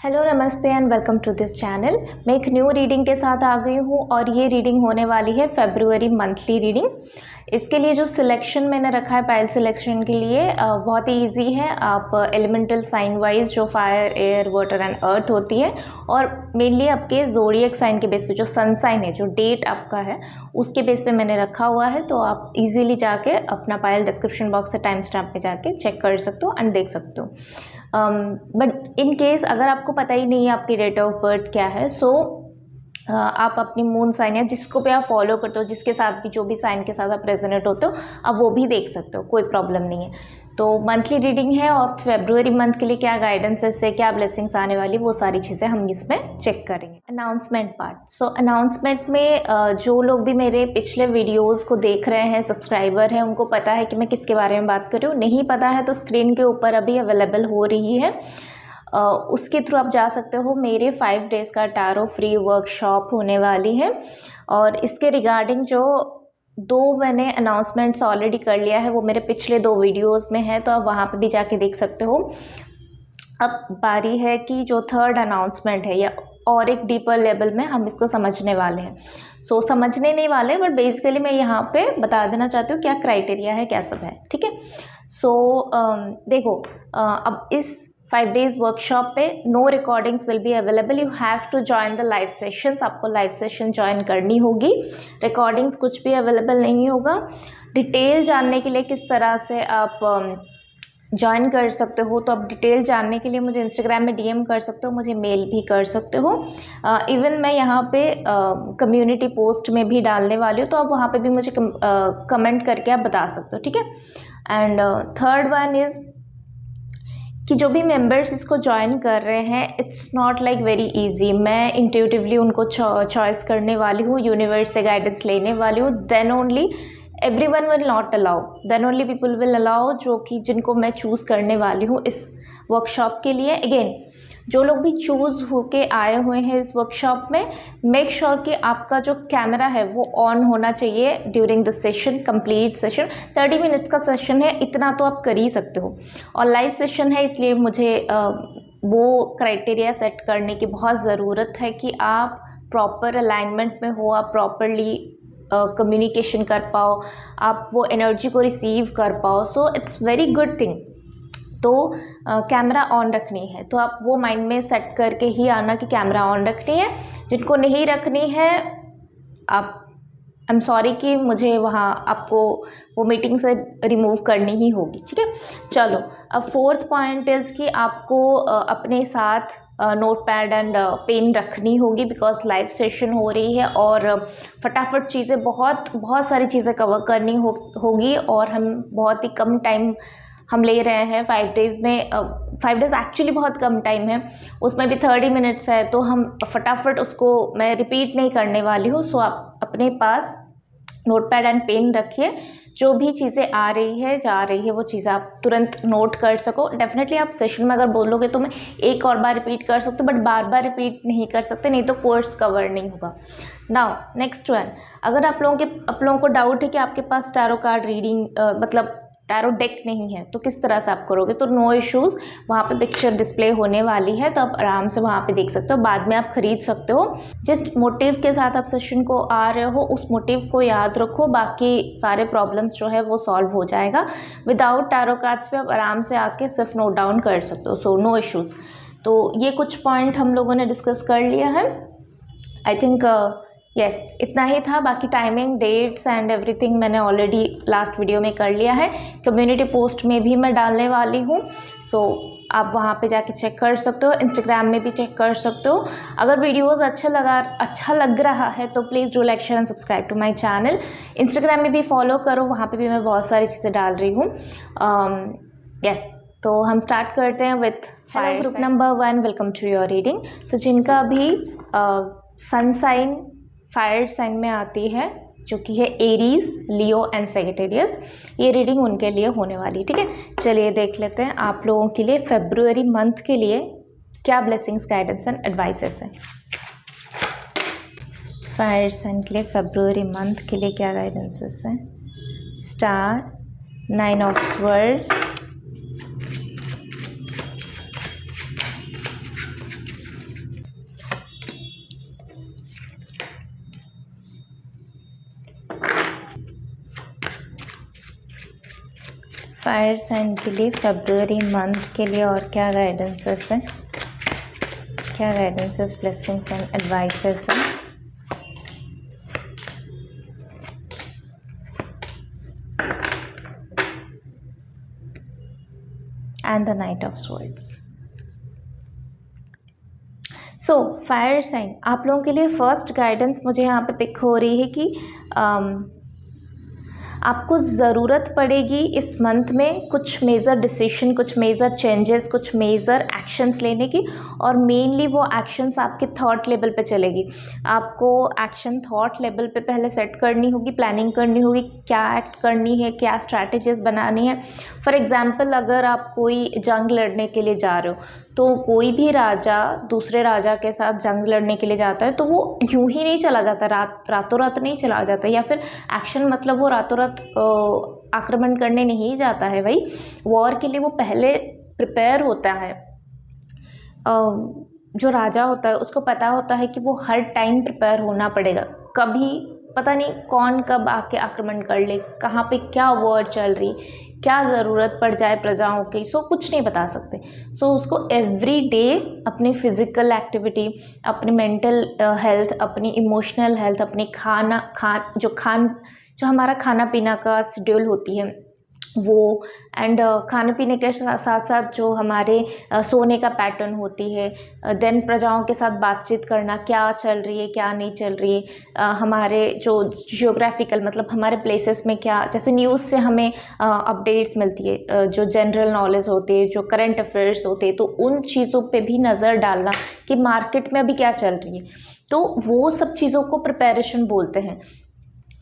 Hello नमस्ते and welcome to this channel. मैं एक न्यू रीडिंग के साथ आ गई हूँ और ये रीडिंग होने वाली है फरवरी मंथली रीडिंग। इसके लिए जो सिलेक्शन मैंने रखा है पाइल सिलेक्शन के लिए बहुत ही इजी है। आप एलिमेंटल साइन वाइज जो fire air water and earth होती है और मेनली आपके ज़ोडिएक साइन के बेस पे जो सन साइन है, जो डेट आपका है उसके बेस पे मैंने रखा हुआ है। तो आप इजीली जाके अपना पाइल डिस्क्रिप्शन बॉक्स से टाइम स्टैम्प पे जाके चेक कर सकते हो एंड देख सकते हो। बट इन केस अगर आपको पता ही नहीं है आपकी डेट ऑफ बर्थ क्या है, सो आप अपनी मून साइन या जिसको भी आप फॉलो करते हो, जिसके साथ भी जो भी साइन के साथ आप रेजोनेट होते हो, आप वो भी देख सकते हो, कोई प्रॉब्लम नहीं है। तो मंथली रीडिंग है और फरवरी मंथ के लिए क्या गाइडेंस है, इससे क्या ब्लेसिंग्स आने वाली, वो सारी चीज़ें हम इसमें चेक करेंगे। Announcement part. सो अनाउंसमेंट में जो लोग भी मेरे पिछले वीडियोस को देख रहे हैं, सब्सक्राइबर हैं, उनको पता है कि मैं किसके बारे में बात कर रही हूँ। नहीं पता है तो स्क्रीन के ऊपर अभी अवेलेबल हो रही है, उसके थ्रू आप जा सकते हो। मेरे 5 डेज़ का टैरो फ्री वर्कशॉप होने वाली है और इसके रिगार्डिंग जो 2 मैंने अनाउंसमेंट्स ऑलरेडी कर लिया है, वो मेरे पिछले 2 वीडियोस में है, तो आप वहाँ पे भी जाके देख सकते हो। अब बारी है कि जो 3rd अनाउंसमेंट है या और एक डीपर लेवल में हम इसको समझने वाले हैं। सो समझने नहीं वाले, बट बेसिकली मैं यहाँ पे बता देना चाहती हूँ क्या क्राइटेरिया है, क्या सब है, ठीक है। सो देखो, अब इस 5 डेज वर्कशॉप पे no recordings will be available, you have to join the live sessions. आपको लाइव सेशन ज्वाइन करनी होगी, रिकॉर्डिंग्स कुछ भी अवेलेबल नहीं होगा। डिटेल जानने के लिए किस तरह से आप ज्वाइन कर सकते हो, तो आप डिटेल जानने के लिए मुझे इंस्टाग्राम में डीएम कर सकते हो, मुझे मेल भी कर सकते हो। इवन मैं यहाँ पे कम्युनिटी पोस्ट में भी डालने वाली हूँ, तो आप वहाँ पे भी मुझे कमेंट करके आप बता सकते हो, ठीक है। एंड 3rd वन इज़ कि जो भी मेंबर्स इसको ज्वाइन कर रहे हैं, it's not like very easy. मैं इंट्यूटिवली उनको चॉइस करने वाली हूँ, यूनिवर्स से गाइडेंस लेने वाली हूँ, then only everyone will not allow, then only people will allow, जो कि जिनको मैं चूज़ करने वाली हूँ इस वर्कशॉप के लिए। अगेन, जो लोग भी चूज़ होके आए हुए हैं इस वर्कशॉप में, मेक श्योर कि आपका जो कैमरा है वो ऑन होना चाहिए during the session, complete session. 30 minutes का सेशन है, इतना तो आप कर ही सकते हो, और लाइव सेशन है, इसलिए मुझे वो क्राइटेरिया सेट करने की बहुत ज़रूरत है कि आप प्रॉपर अलाइनमेंट में हो, आप प्रॉपरली कम्युनिकेशन कर पाओ, आप वो एनर्जी को रिसीव कर पाओ। So it's very good thing. तो कैमरा ऑन रखनी है, तो आप वो माइंड में सेट करके ही आना कि कैमरा ऑन रखनी है। जिनको नहीं रखनी है, आप आई एम सॉरी कि मुझे वहाँ आपको वो मीटिंग से रिमूव करनी ही होगी, ठीक है। चलो, अब 4th पॉइंट इज़ कि आपको अपने साथ नोट पैड एंड पेन रखनी होगी, बिकॉज लाइव सेशन हो रही है और फटाफट चीज़ें बहुत सारी चीज़ें कवर करनी होगी, और हम बहुत ही कम टाइम हम ले रहे हैं 5 डेज़ में। 5 डेज़ एक्चुअली बहुत कम टाइम है, उसमें भी 30 मिनट्स है, तो हम फटाफट उसको मैं रिपीट नहीं करने वाली हूँ। सो आप अपने पास नोट पैड एंड पेन रखिए, जो भी चीज़ें आ रही है जा रही है वो चीज़ें आप तुरंत नोट कर सको। डेफिनेटली आप सेशन में अगर बोलोगे तो मैं एक और बार रिपीट कर सकती हूँ, बट बार बार रिपीट नहीं कर सकते, नहीं तो कोर्स कवर नहीं होगा। नाउ नेक्स्ट वन, अगर आप लोगों को डाउट है कि आपके पास टैरो कार्ड रीडिंग मतलब टैरो डेक नहीं है, तो किस तरह से आप करोगे, तो नो इश्यूज़, वहाँ पे पिक्चर डिस्प्ले होने वाली है, तो आप आराम से वहाँ पे देख सकते हो, बाद में आप खरीद सकते हो। जिस मोटिव के साथ आप सेशन को आ रहे हो, उस मोटिव को याद रखो, बाकी सारे प्रॉब्लम्स जो है वो सॉल्व हो जाएगा। विदाउट टैरो कार्ड्स पे आप आराम से आके सिर्फ नोट डाउन कर सकते हो, सो नो इश्यूज़। तो ये कुछ पॉइंट हम लोगों ने डिस्कस कर लिया है। आई थिंक यस, इतना ही था। बाकी टाइमिंग, डेट्स एंड एवरीथिंग मैंने ऑलरेडी लास्ट वीडियो में कर लिया है, कम्युनिटी पोस्ट में भी मैं डालने वाली हूँ। सो आप वहाँ पे जाके चेक कर सकते हो, इंस्टाग्राम में भी चेक कर सकते हो। अगर वीडियोस अच्छा लग रहा है तो please do like, share and subscribe to my channel. Instagram में भी फॉलो करो, वहाँ पे भी मैं बहुत सारी चीज़ें डाल रही हूँ। यस, तो हम स्टार्ट करते हैं with fire group number 1। Welcome to your reading. तो जिनका भी सन साइन फायर साइन में आती है, जो कि है एरीज, लियो एंड सैजिटेरियस, ये रीडिंग उनके लिए होने वाली है, ठीक है। चलिए देख लेते हैं आप लोगों के लिए फरवरी मंथ के लिए क्या ब्लेसिंग्स, गाइडेंस एंड एडवाइसेस हैं। फायर साइन के लिए फरवरी मंथ के लिए क्या गाइडेंसेस हैं। Star, 9 of swords, fire sign के लिए फरवरी मंथ के लिए और क्या गाइडेंसेस हैं, क्या गाइडेंसेस, ब्लेसिंग्स एंड एडवाइसेस हैं। And the knight of swords. So fire sign आप लोगों के लिए फर्स्ट गाइडेंस मुझे यहाँ पे पिक हो रही है कि आपको ज़रूरत पड़ेगी इस मंथ में कुछ मेजर डिसीजन, कुछ मेजर चेंजेस, कुछ मेजर एक्शंस लेने की, और मेनली वो एक्शंस आपके थॉट लेवल पे चलेगी। आपको एक्शन थॉट लेवल पे पहले सेट करनी होगी, प्लानिंग करनी होगी, क्या एक्ट करनी है, क्या स्ट्रैटेजीज बनानी है। फॉर एग्जांपल अगर आप कोई जंग लड़ने के लिए जा रहे हो, तो कोई भी राजा दूसरे राजा के साथ जंग लड़ने के लिए जाता है तो वो यूं ही नहीं चला जाता, रातों रात नहीं चला जाता, या फिर एक्शन मतलब वो रातों रात आक्रमण करने नहीं जाता है। भाई वॉर के लिए वो पहले प्रिपेयर होता है। जो राजा होता है उसको पता होता है कि वो हर टाइम प्रिपेयर होना पड़ेगा, कभी पता नहीं कौन कब आके आक्रमण कर ले, कहाँ पे क्या वॉर चल रही, क्या ज़रूरत पड़ जाए प्रजाओं की, सो कुछ नहीं बता सकते। सो उसको एवरी डे अपनी फिज़िकल एक्टिविटी, अपनी मेंटल हेल्थ, अपनी इमोशनल हेल्थ, अपनी जो हमारा खाना पीना का शेड्यूल होती है वो, एंड खाने पीने के साथ साथ जो हमारे सोने का पैटर्न होती है, देन प्रजाओं के साथ बातचीत करना, क्या चल रही है क्या नहीं चल रही है, हमारे जो जियोग्राफिकल मतलब हमारे प्लेसेस में क्या, जैसे न्यूज़ से हमें अपडेट्स मिलती है, जो जनरल नॉलेज होती है, जो करंट अफेयर्स होते हैं, तो उन चीज़ों पे भी नज़र डालना कि मार्केट में अभी क्या चल रही है, तो वो सब चीज़ों को प्रिपरेशन बोलते हैं।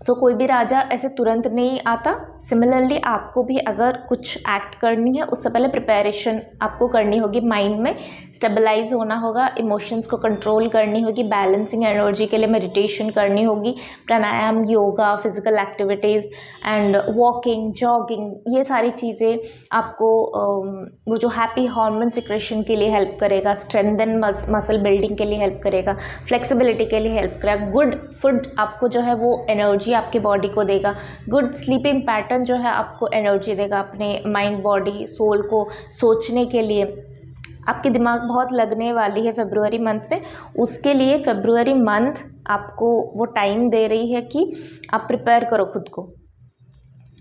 सो कोई भी राजा ऐसे तुरंत नहीं आता। सिमिलरली आपको भी अगर कुछ एक्ट करनी है उससे पहले प्रिपरेशन आपको करनी होगी, माइंड में स्टेबलाइज होना होगा, इमोशंस को कंट्रोल करनी होगी, बैलेंसिंग एनर्जी के लिए मेडिटेशन करनी होगी, pranayama, yoga, physical activities and walking, jogging, ये सारी चीज़ें आपको वो जो हैप्पी हार्मोन सिक्रेशन के लिए हेल्प करेगा, स्ट्रेंथन मसल बिल्डिंग के लिए हेल्प करेगा, फ्लेक्सिबिलिटी के लिए हेल्प करेगा। गुड फूड आपको जो है वो एनर्जी आपके बॉडी को देगा, गुड स्लीपिंग पैटर्न जो है आपको एनर्जी देगा अपने माइंड, बॉडी, सोल को सोचने के लिए। आपकी दिमाग बहुत लगने वाली है फरवरी मंथ पे, उसके लिए फरवरी मंथ आपको वो टाइम दे रही है कि आप प्रिपेयर करो खुद को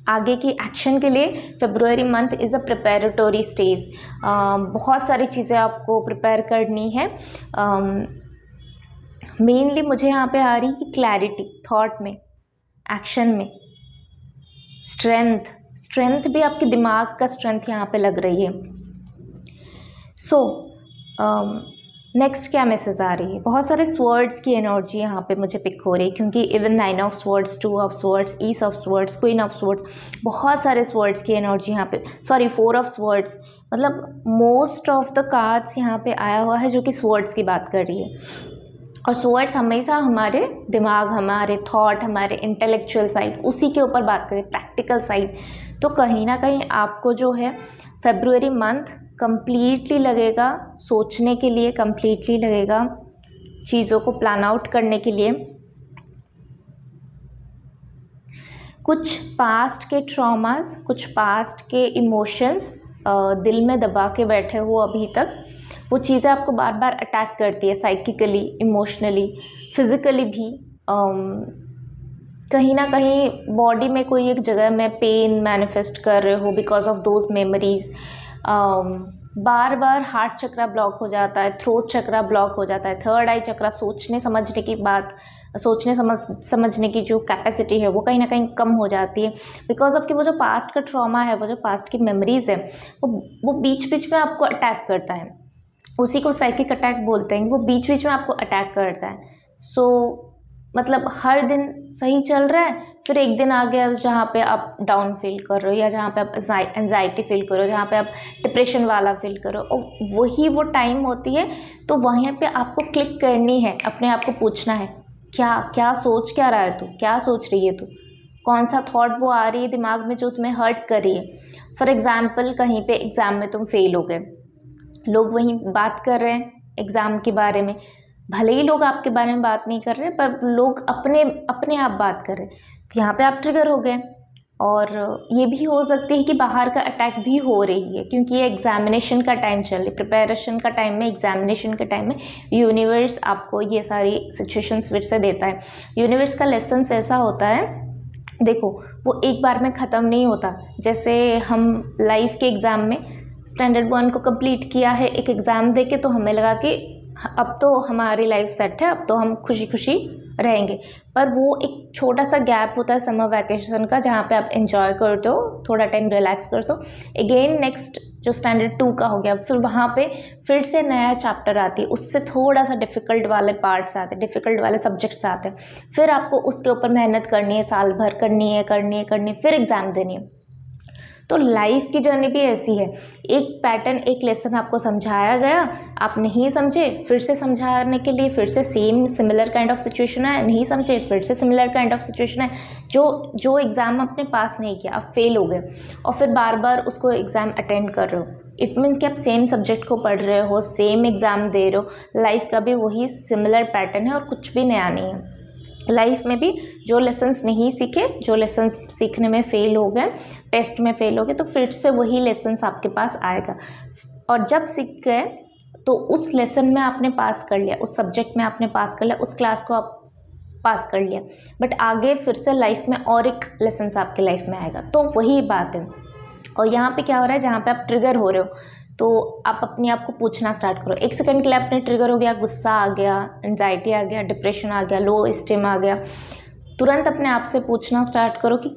आगे की एक्शन के लिए। फरवरी month is a preparatory stage, बहुत सारी चीज़ें आपको प्रिपेयर करनी है। मेनली मुझे यहाँ पे आ रही है क्लैरिटी, थॉट में, एक्शन में, स्ट्रेंथ भी आपके दिमाग का स्ट्रेंथ यहाँ पे लग रही है। सो नेक्स्ट क्या मैसेज आ रही है, बहुत सारे स्वर्ड्स की एनर्जी यहाँ पे मुझे पिक हो रही है, क्योंकि even 9 of swords, 2 of swords, is of swords, queen of swords, बहुत सारे स्वर्ड्स की एनर्जी यहाँ पे, 4 ऑफ स्वर्ड्स, मतलब मोस्ट ऑफ द कार्ड्स यहाँ पे आया हुआ है जो कि स्वर्ड्स की बात कर रही है। और स्वर्ड्स हमेशा हमारे दिमाग, हमारे थॉट, हमारे इंटेलेक्चुअल साइड, उसी के ऊपर बात करें, प्रैक्टिकल साइड। तो कहीं ना कहीं आपको जो है फरवरी मंथ कंप्लीटली लगेगा सोचने के लिए, कंप्लीटली लगेगा चीज़ों को प्लान आउट करने के लिए। कुछ पास्ट के ट्रॉमास, कुछ पास्ट के इमोशंस दिल में दबा के बैठे हो अभी तक, वो चीज़ें आपको बार बार अटैक करती है, साइकिकली, इमोशनली, फिज़िकली भी। कहीं ना कहीं बॉडी में कोई एक जगह में पेन मैनिफेस्ट कर रहे हो because of those memories. Bar bar heart chakra block हो जाता है, थ्रोट चक्रा ब्लॉक हो जाता है, थर्ड आई चक्रा, सोचने समझने की बात, सोचने समझने की जो कैपेसिटी है वो कहीं ना कहीं कम हो जाती है बिकॉज ऑफ कि वो जो पास्ट का ट्रॉमा है, वो जो पास्ट की मेमोरीज़ है, वो बीच बीच में आपको अटैक करता है। उसी को साइकिक अटैक बोलते हैं, वो बीच बीच में आपको अटैक करता है। सो मतलब हर दिन सही चल रहा है, फिर एक दिन आ गया जहाँ पे आप डाउन फील कर रहे हो, या जहाँ पे आप एंजाइटी फील करो, जहाँ पे आप डिप्रेशन वाला फील करो, और वही वो टाइम होती है। तो वहीं पे आपको क्लिक करनी है, अपने आप को पूछना है क्या सोच क्या रहा है तू, क्या सोच रही है तू, कौन सा थॉट वो आ रही है दिमाग में जो तुम्हें हर्ट कर रही है। फॉर एग्ज़ाम्पल कहीं पे एग्ज़ाम में तुम फेल हो गए, लोग वहीं बात कर रहे हैं एग्ज़ाम के बारे में, भले ही लोग आपके बारे में बात नहीं कर रहे पर लोग अपने आप बात कर रहे हैं, तो यहाँ पे आप ट्रिगर हो गए। और ये भी हो सकती है कि बाहर का अटैक भी हो रही है, क्योंकि ये एग्जामिनेशन का टाइम चल रही है, प्रिपरेशन का टाइम में, एग्जामिनेशन के टाइम में यूनिवर्स आपको ये सारी सिचुएशंस फिर से देता है। यूनिवर्स का लेसन्स ऐसा होता है, देखो वो एक बार में ख़त्म नहीं होता। जैसे हम लाइफ के एग्ज़ाम में स्टैंडर्ड 1 को कंप्लीट किया है एक एग्ज़ाम दे के, तो हमें लगा कि अब तो हमारी लाइफ सेट है, अब तो हम खुशी खुशी रहेंगे। पर वो एक छोटा सा गैप होता है समर वैकेशन का, जहाँ पे आप एंजॉय करते हो, थोड़ा टाइम रिलैक्स करते हो। अगेन नेक्स्ट जो स्टैंडर्ड 2 का हो गया, फिर वहाँ पे फिर से नया चैप्टर आती है, उससे थोड़ा सा डिफ़िकल्ट वाले पार्ट्स आते हैं, डिफ़िकल्ट वाले सब्जेक्ट्स आते हैं। फिर आपको उसके ऊपर मेहनत करनी है, साल भर करनी है, फिर एग्ज़ाम देनी है। तो लाइफ की जर्नी भी ऐसी है, एक पैटर्न, एक लेसन आपको समझाया गया, आप नहीं समझे, फिर से समझाने के लिए फिर से same similar kind of situation है, नहीं समझे, फिर से सिमिलर काइंड ऑफ सिचुएशन है। जो एग्ज़ाम आपने पास नहीं किया, आप फेल हो गए, और फिर बार बार उसको एग्ज़ाम अटेंड कर रहे हो, इट मीन्स कि आप सेम सब्जेक्ट को पढ़ रहे हो, सेम एग्ज़ाम दे रहे हो। लाइफ का भी वही सिमिलर पैटर्न है और कुछ भी नया नहीं है। लाइफ में भी जो लेसन्स नहीं सीखे, जो लेसन्स सीखने में फ़ेल हो गए, टेस्ट में फ़ेल हो गए, तो फिर से वही लेसन्स आपके पास आएगा। और जब सीख गए तो उस लेसन में आपने पास कर लिया, उस सब्जेक्ट में आपने पास कर लिया, उस क्लास को आप पास कर लिया, बट आगे फिर से लाइफ में और एक लेसन्स आपके लाइफ में आएगा। तो वही बात है। और यहाँ पे क्या हो रहा है, जहाँ पे आप ट्रिगर हो रहे हो, तो आप अपने आप को पूछना स्टार्ट करो। एक सेकंड के लिए आपने ट्रिगर हो गया, गुस्सा आ गया, एंजाइटी आ गया, डिप्रेशन आ गया, लो स्टीम आ गया, तुरंत अपने आप से पूछना स्टार्ट करो कि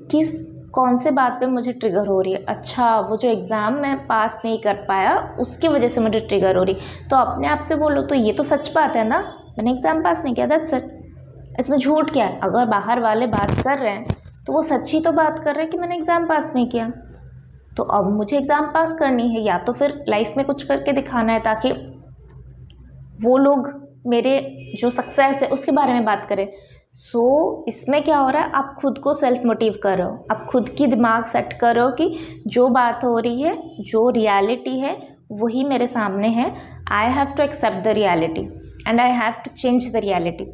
कौन से बात पे मुझे ट्रिगर हो रही है। अच्छा, वो जो एग्ज़ाम मैं पास नहीं कर पाया उसकी वजह से मुझे ट्रिगर हो रही। तो अपने आप से बोलो, तो ये तो सच बात है ना, मैंने एग्ज़ाम पास नहीं किया, दैट्स इट। इसमें झूठ क्या है? अगर बाहर वाले बात कर रहे हैं तो वो सच्ची तो बात कर रहे हैं कि मैंने एग्ज़ाम पास नहीं किया, तो अब मुझे एग्ज़ाम पास करनी है, या तो फिर लाइफ में कुछ करके दिखाना है ताकि वो लोग मेरे जो सक्सेस है उसके बारे में बात करें। सो इसमें क्या हो रहा है, आप खुद को सेल्फ मोटिव कर रहे हो, आप खुद की दिमाग सेट कर रहे हो कि जो बात हो रही है, जो रियलिटी है वही मेरे सामने है। I have to accept the reality and I have to change the reality.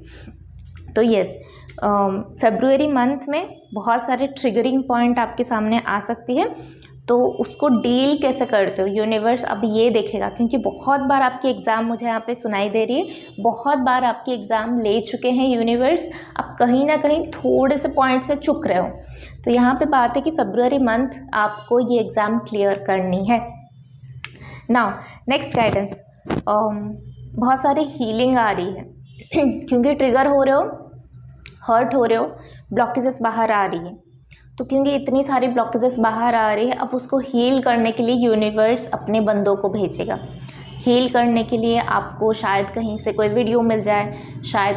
तो यस, फरवरी मंथ में बहुत सारे ट्रिगरिंग पॉइंट आपके सामने आ सकती है, तो उसको डील कैसे करते हो यूनिवर्स अब ये देखेगा। क्योंकि बहुत बार आपकी एग्ज़ाम मुझे यहाँ पे सुनाई दे रही है, बहुत बार आपकी एग्ज़ाम ले चुके हैं यूनिवर्स, अब कहीं ना कहीं थोड़े से पॉइंट से चुक रहे हो। तो यहाँ पे बात है कि फरवरी मंथ आपको ये एग्ज़ाम क्लियर करनी है। नाउ नेक्स्ट गाइडेंस, बहुत सारी हीलिंग आ रही है क्योंकि ट्रिगर हो रहे हो, हर्ट हो रहे हो, ब्लॉकेजेस बाहर आ रही है। तो क्योंकि इतनी सारी ब्लॉकेजेस बाहर आ रही है, अब उसको हील करने के लिए यूनिवर्स अपने बंदों को भेजेगा। हील करने के लिए आपको शायद कहीं से कोई वीडियो मिल जाए, शायद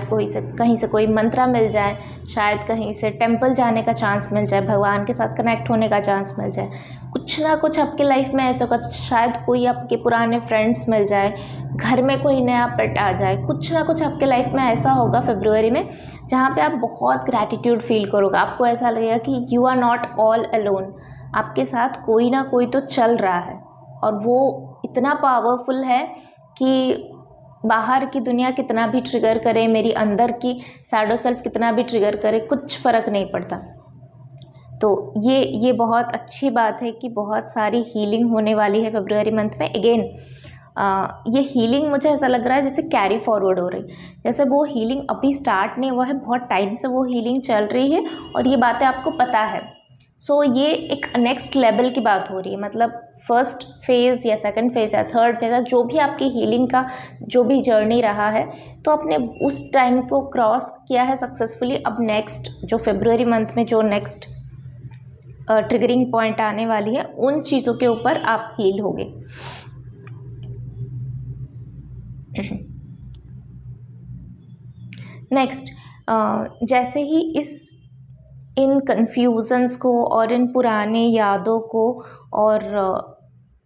कहीं से कोई मंत्रा मिल जाए, शायद कहीं से टेंपल जाने का चांस मिल जाए, भगवान के साथ कनेक्ट होने का चांस मिल जाए। कुछ ना कुछ आपके लाइफ में ऐसा होगा, शायद कोई आपके पुराने फ्रेंड्स मिल जाए, घर में कोई नया पेट आ जाए, कुछ ना कुछ आपके लाइफ में ऐसा होगा फरवरी में जहाँ पे आप बहुत ग्रैटिट्यूड फील करोगे। आपको ऐसा लगेगा कि you are not all alone, आपके साथ कोई ना कोई तो चल रहा है, और वो इतना पावरफुल है कि बाहर की दुनिया कितना भी ट्रिगर करे, मेरी अंदर की शैडो सेल्फ कितना भी ट्रिगर करे, कुछ फ़र्क नहीं पड़ता। तो ये बहुत अच्छी बात है कि बहुत सारी हीलिंग होने वाली है फरवरी मंथ में। अगेन ये हीलिंग मुझे ऐसा लग रहा है जैसे कैरी फॉरवर्ड हो रही, जैसे वो हीलिंग अभी स्टार्ट नहीं हुआ है, बहुत टाइम से वो हीलिंग चल रही है और ये बातें आपको पता है। सो ये एक नेक्स्ट लेवल की बात हो रही है, मतलब फर्स्ट फेज़ या सेकंड फेज़ या थर्ड फेज़ है, जो भी आपकी हीलिंग का जो भी जर्नी रहा है, तो आपने उस टाइम को क्रॉस किया है सक्सेसफुली। अब नेक्स्ट जो फरवरी मंथ में जो नेक्स्ट ट्रिगरिंग पॉइंट आने वाली है, उन चीज़ों के ऊपर आप हील होगे। नेक्स्ट, जैसे ही इन कन्फ्यूज़न्स को और इन पुराने यादों को और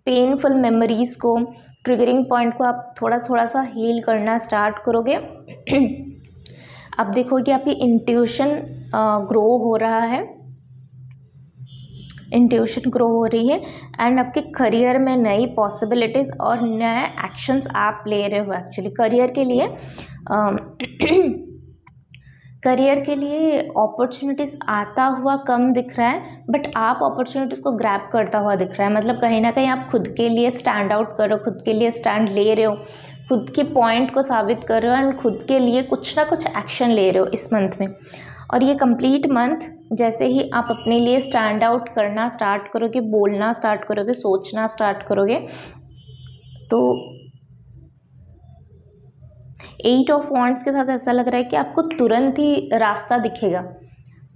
पेनफुल मेमोरीज़ को, ट्रिगरिंग पॉइंट को आप थोड़ा सा हील करना स्टार्ट करोगे। आप देखोगे आपकी इंट्यूशन ग्रो हो रहा है, इंट्यूशन ग्रो हो रही है, एंड आपके करियर में नई पॉसिबिलिटीज़ और नए एक्शंस आप ले रहे हो। एक्चुअली करियर के लिए करियर के लिए अपॉर्चुनिटीज़ आता हुआ कम दिख रहा है, बट आप अपॉर्चुनिटीज़ को ग्रैब करता हुआ दिख रहा है। मतलब कहीं ना कहीं आप खुद के लिए स्टैंड आउट कर रहे हो, खुद के लिए स्टैंड ले रहे हो, खुद के पॉइंट को साबित कर रहे हो एंड खुद के लिए कुछ ना कुछ एक्शन ले रहे हो इस मंथ में। और ये कंप्लीट मंथ जैसे ही आप अपने लिए स्टैंड आउट करना स्टार्ट करोगे, बोलना स्टार्ट करोगे, सोचना स्टार्ट करोगे, तो 8 ऑफ वॉन्ड्स के साथ ऐसा लग रहा है कि आपको तुरंत ही रास्ता दिखेगा।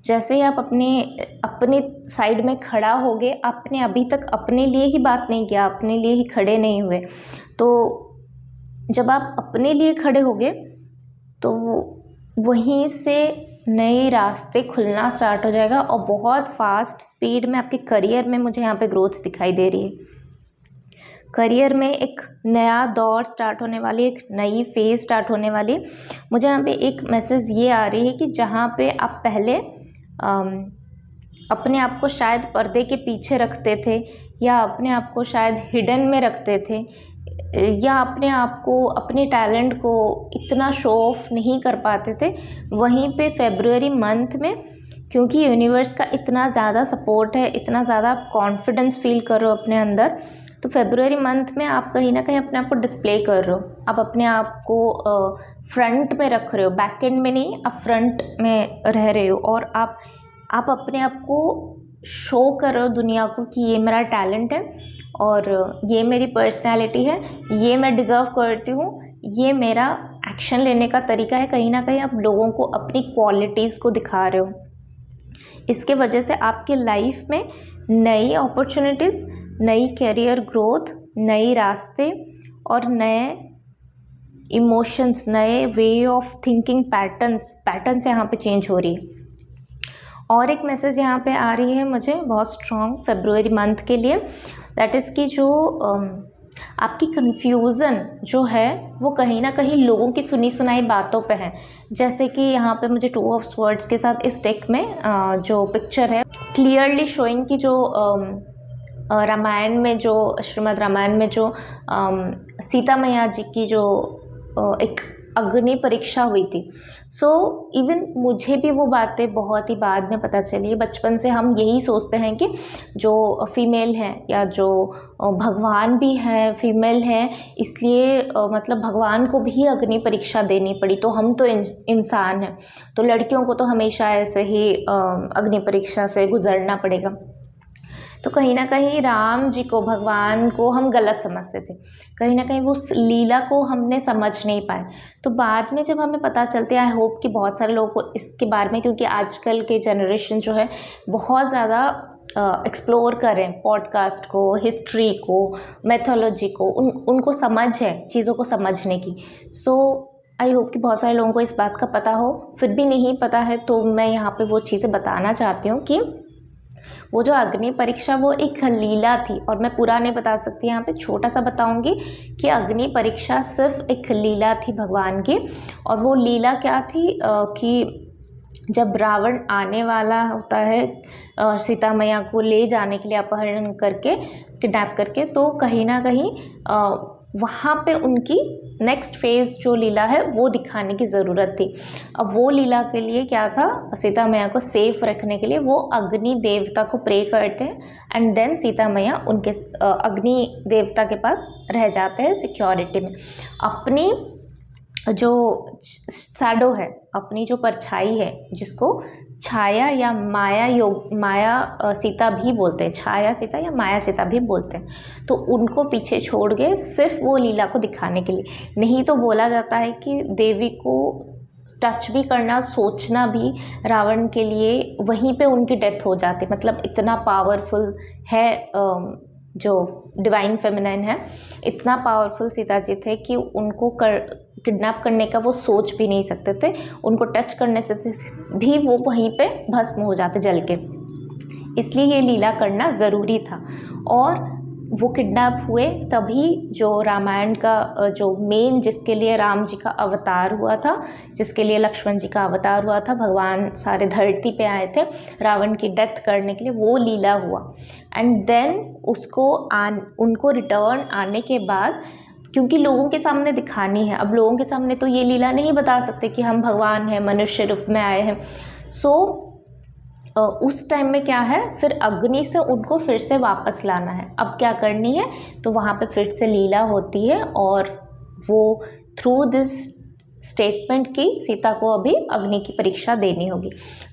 जैसे ही आप अपने साइड में खड़ा होगे, आपने अभी तक अपने लिए ही बात नहीं किया, अपने लिए ही खड़े नहीं हुए, तो जब आप अपने लिए खड़े होगे तो वहीं से नए रास्ते खुलना स्टार्ट हो जाएगा और बहुत फास्ट स्पीड में आपके करियर में मुझे यहाँ पे ग्रोथ दिखाई दे रही है। करियर में एक नया दौर स्टार्ट होने वाली, एक नई फेज़ स्टार्ट होने वाली। मुझे यहाँ पे एक मैसेज ये आ रही है कि जहाँ पे आप पहले अपने आप को शायद पर्दे के पीछे रखते थे, या अपने आप को शायद हिडन में रखते थे, या अपने आप को, अपने टैलेंट को इतना शो ऑफ नहीं कर पाते थे, वहीं पे फेब्रुअरी मंथ में क्योंकि यूनिवर्स का इतना ज़्यादा सपोर्ट है, इतना ज़्यादा कॉन्फिडेंस फील कर रहे हो अपने अंदर, तो फेब्रुअरी मंथ में आप कहीं ना कहीं अपने आप को डिस्प्ले कर रहे हो। आप अपने आप को फ्रंट में रख रहे हो, बैक एंड में नहीं, आप फ्रंट में रह रहे हो और आप अपने आप को शो कर रहे हो दुनिया को कि ये मेरा टैलेंट है और ये मेरी पर्सनैलिटी है, ये मैं डिज़र्व करती हूँ, ये मेरा एक्शन लेने का तरीका है। कहीं ना कहीं आप लोगों को अपनी क्वालिटीज़ को दिखा रहे हो। इसके वजह से आपके लाइफ में नई अपॉर्चुनिटीज़, नई कैरियर ग्रोथ, नई रास्ते और नए इमोशंस, नए वे ऑफ थिंकिंग पैटर्न्स यहाँ पे चेंज हो रही है। और एक मैसेज यहाँ पे आ रही है मुझे बहुत स्ट्रॉन्ग फेब्रुअरी मंथ के लिए, दैट इज़ कि जो आपकी कन्फ्यूज़न जो है वो कहीं ना कहीं लोगों की सुनी सुनाई बातों पे है। जैसे कि यहाँ पे मुझे 2 ऑफ स्वर्ड्स के साथ इस डेक में जो पिक्चर है क्लियरली शोइंग की जो रामायण में, जो श्रीमद् रामायण में जो सीता मैया जी की जो एक अग्नि परीक्षा हुई थी। सो इवन मुझे भी वो बातें बहुत ही बाद में पता चली। बचपन से हम यही सोचते हैं कि जो फीमेल है या जो भगवान भी है फीमेल है, इसलिए मतलब भगवान को भी अग्नि परीक्षा देनी पड़ी, तो हम तो इंसान हैं, तो लड़कियों को तो हमेशा ऐसे ही अग्नि परीक्षा से गुजरना पड़ेगा। तो कहीं ना कहीं राम जी को, भगवान को हम गलत समझते थे, कहीं ना कहीं वो लीला को हमने समझ नहीं पाए। तो बाद में जब हमें पता चलती है, आई होप कि बहुत सारे लोगों को इसके बारे में, क्योंकि आजकल के जनरेशन जो है बहुत ज़्यादा एक्सप्लोर करें पॉडकास्ट को, हिस्ट्री को, मैथोलॉजी को, उनको समझ है चीज़ों को समझने की। सो आई होप कि बहुत सारे लोगों को इस बात का पता हो। फिर भी नहीं पता है तो मैं यहाँ पे वो चीज़ें बताना चाहती हूँ कि वो जो अग्नि परीक्षा वो एक लीला थी, और मैं पूरा नहीं बता सकती, यहाँ पे छोटा सा बताऊंगी कि अग्नि परीक्षा सिर्फ एक लीला थी भगवान की। और वो लीला क्या थी कि जब रावण आने वाला होता है सीता मैया को ले जाने के लिए, अपहरण करके, किडनैप करके, तो कहीं ना कहीं वहाँ पे उनकी नेक्स्ट फेज़ जो लीला है वो दिखाने की ज़रूरत थी। अब वो लीला के लिए क्या था, सीता मैया को सेफ रखने के लिए वो अग्नि देवता को प्रे करते हैं एंड देन सीता मैया उनके अग्नि देवता के पास रह जाते हैं सिक्योरिटी में। अपनी जो शैडो है, अपनी जो परछाई है, जिसको छाया या माया सीता भी बोलते हैं, छाया सीता या माया सीता भी बोलते हैं, तो उनको पीछे छोड़ गए सिर्फ वो लीला को दिखाने के लिए। नहीं तो बोला जाता है कि देवी को टच भी करना, सोचना भी रावण के लिए वहीं पे उनकी डेथ हो जाती, मतलब इतना पावरफुल है जो डिवाइन फेमिनाइन है, इतना पावरफुल सीता जी थे कि उनको किडनैप करने का वो सोच भी नहीं सकते थे, उनको टच करने से भी वो वहीं पे भस्म हो जाते जल के। इसलिए ये लीला करना ज़रूरी था। और वो किडनैप हुए तभी जो रामायण का जो मेन, जिसके लिए राम जी का अवतार हुआ था, जिसके लिए लक्ष्मण जी का अवतार हुआ था, भगवान सारे धरती पे आए थे रावण की डेथ करने के लिए, वो लीला हुआ। एंड देन उनको रिटर्न आने के बाद क्योंकि लोगों के सामने दिखानी है। अब लोगों के सामने तो ये लीला नहीं बता सकते कि हम भगवान हैं, मनुष्य रूप में आए हैं। सो उस टाइम में क्या है, फिर अग्नि से उनको फिर से वापस लाना है। अब क्या करनी है, तो वहाँ पे फिर से लीला होती है और वो थ्रू दिस स्टेटमेंट की सीता को अभी अग्नि की परीक्षा देनी होगी।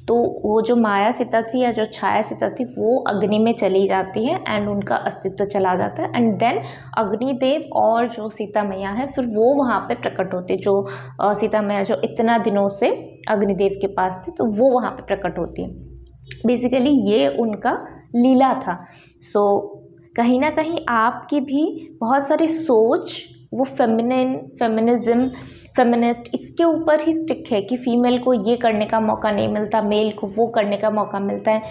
तो वो जो माया सीता थी या जो छाया सीता थी वो अग्नि में चली जाती है एंड उनका अस्तित्व चला जाता है। एंड देन अग्निदेव और जो सीता मैया है फिर वो वहाँ पे प्रकट होते, जो सीता मैया जो इतना दिनों से अग्निदेव के पास थी, तो वो वहाँ पे प्रकट होती है। बेसिकली ये उनका लीला था। सो कहीं ना कहीं आपकी भी बहुत सारी सोच वो फेमिनिज्म, फेमिनिस्ट इसके ऊपर ही स्टिक है कि फ़ीमेल को ये करने का मौका नहीं मिलता, मेल को वो करने का मौका मिलता है।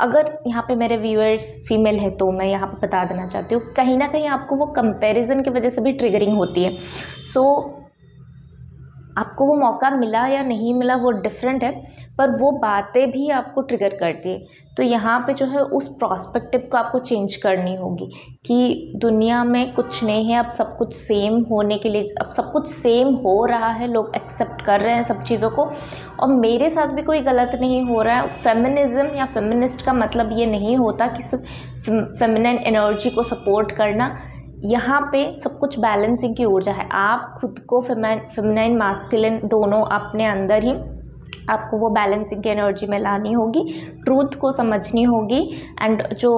अगर यहाँ पे मेरे व्यूअर्स फीमेल है तो मैं यहाँ पे बता देना चाहती हूँ, कहीं ना कहीं आपको वो कंपैरिजन की वजह से भी ट्रिगरिंग होती है। सो आपको वो मौका मिला या नहीं मिला वो डिफरेंट है, पर वो बातें भी आपको ट्रिगर करती है। तो यहाँ पे जो है उस प्रॉस्पेक्टिव को आपको चेंज करनी होगी कि दुनिया में कुछ नहीं है, अब सब कुछ सेम होने के लिए, अब सब कुछ सेम हो रहा है, लोग एक्सेप्ट कर रहे हैं सब चीज़ों को, और मेरे साथ भी कोई गलत नहीं हो रहा है। फेमिनिज्म या फेमिनिस्ट का मतलब ये नहीं होता कि सिर्फ फेमिनिन एनर्जी को सपोर्ट करना। यहाँ पे सब कुछ बैलेंसिंग की ऊर्जा है। आप खुद को फेमिनाइन मास्कुलिन दोनों अपने अंदर ही आपको वो बैलेंसिंग की एनर्जी में लानी होगी, ट्रूथ को समझनी होगी एंड जो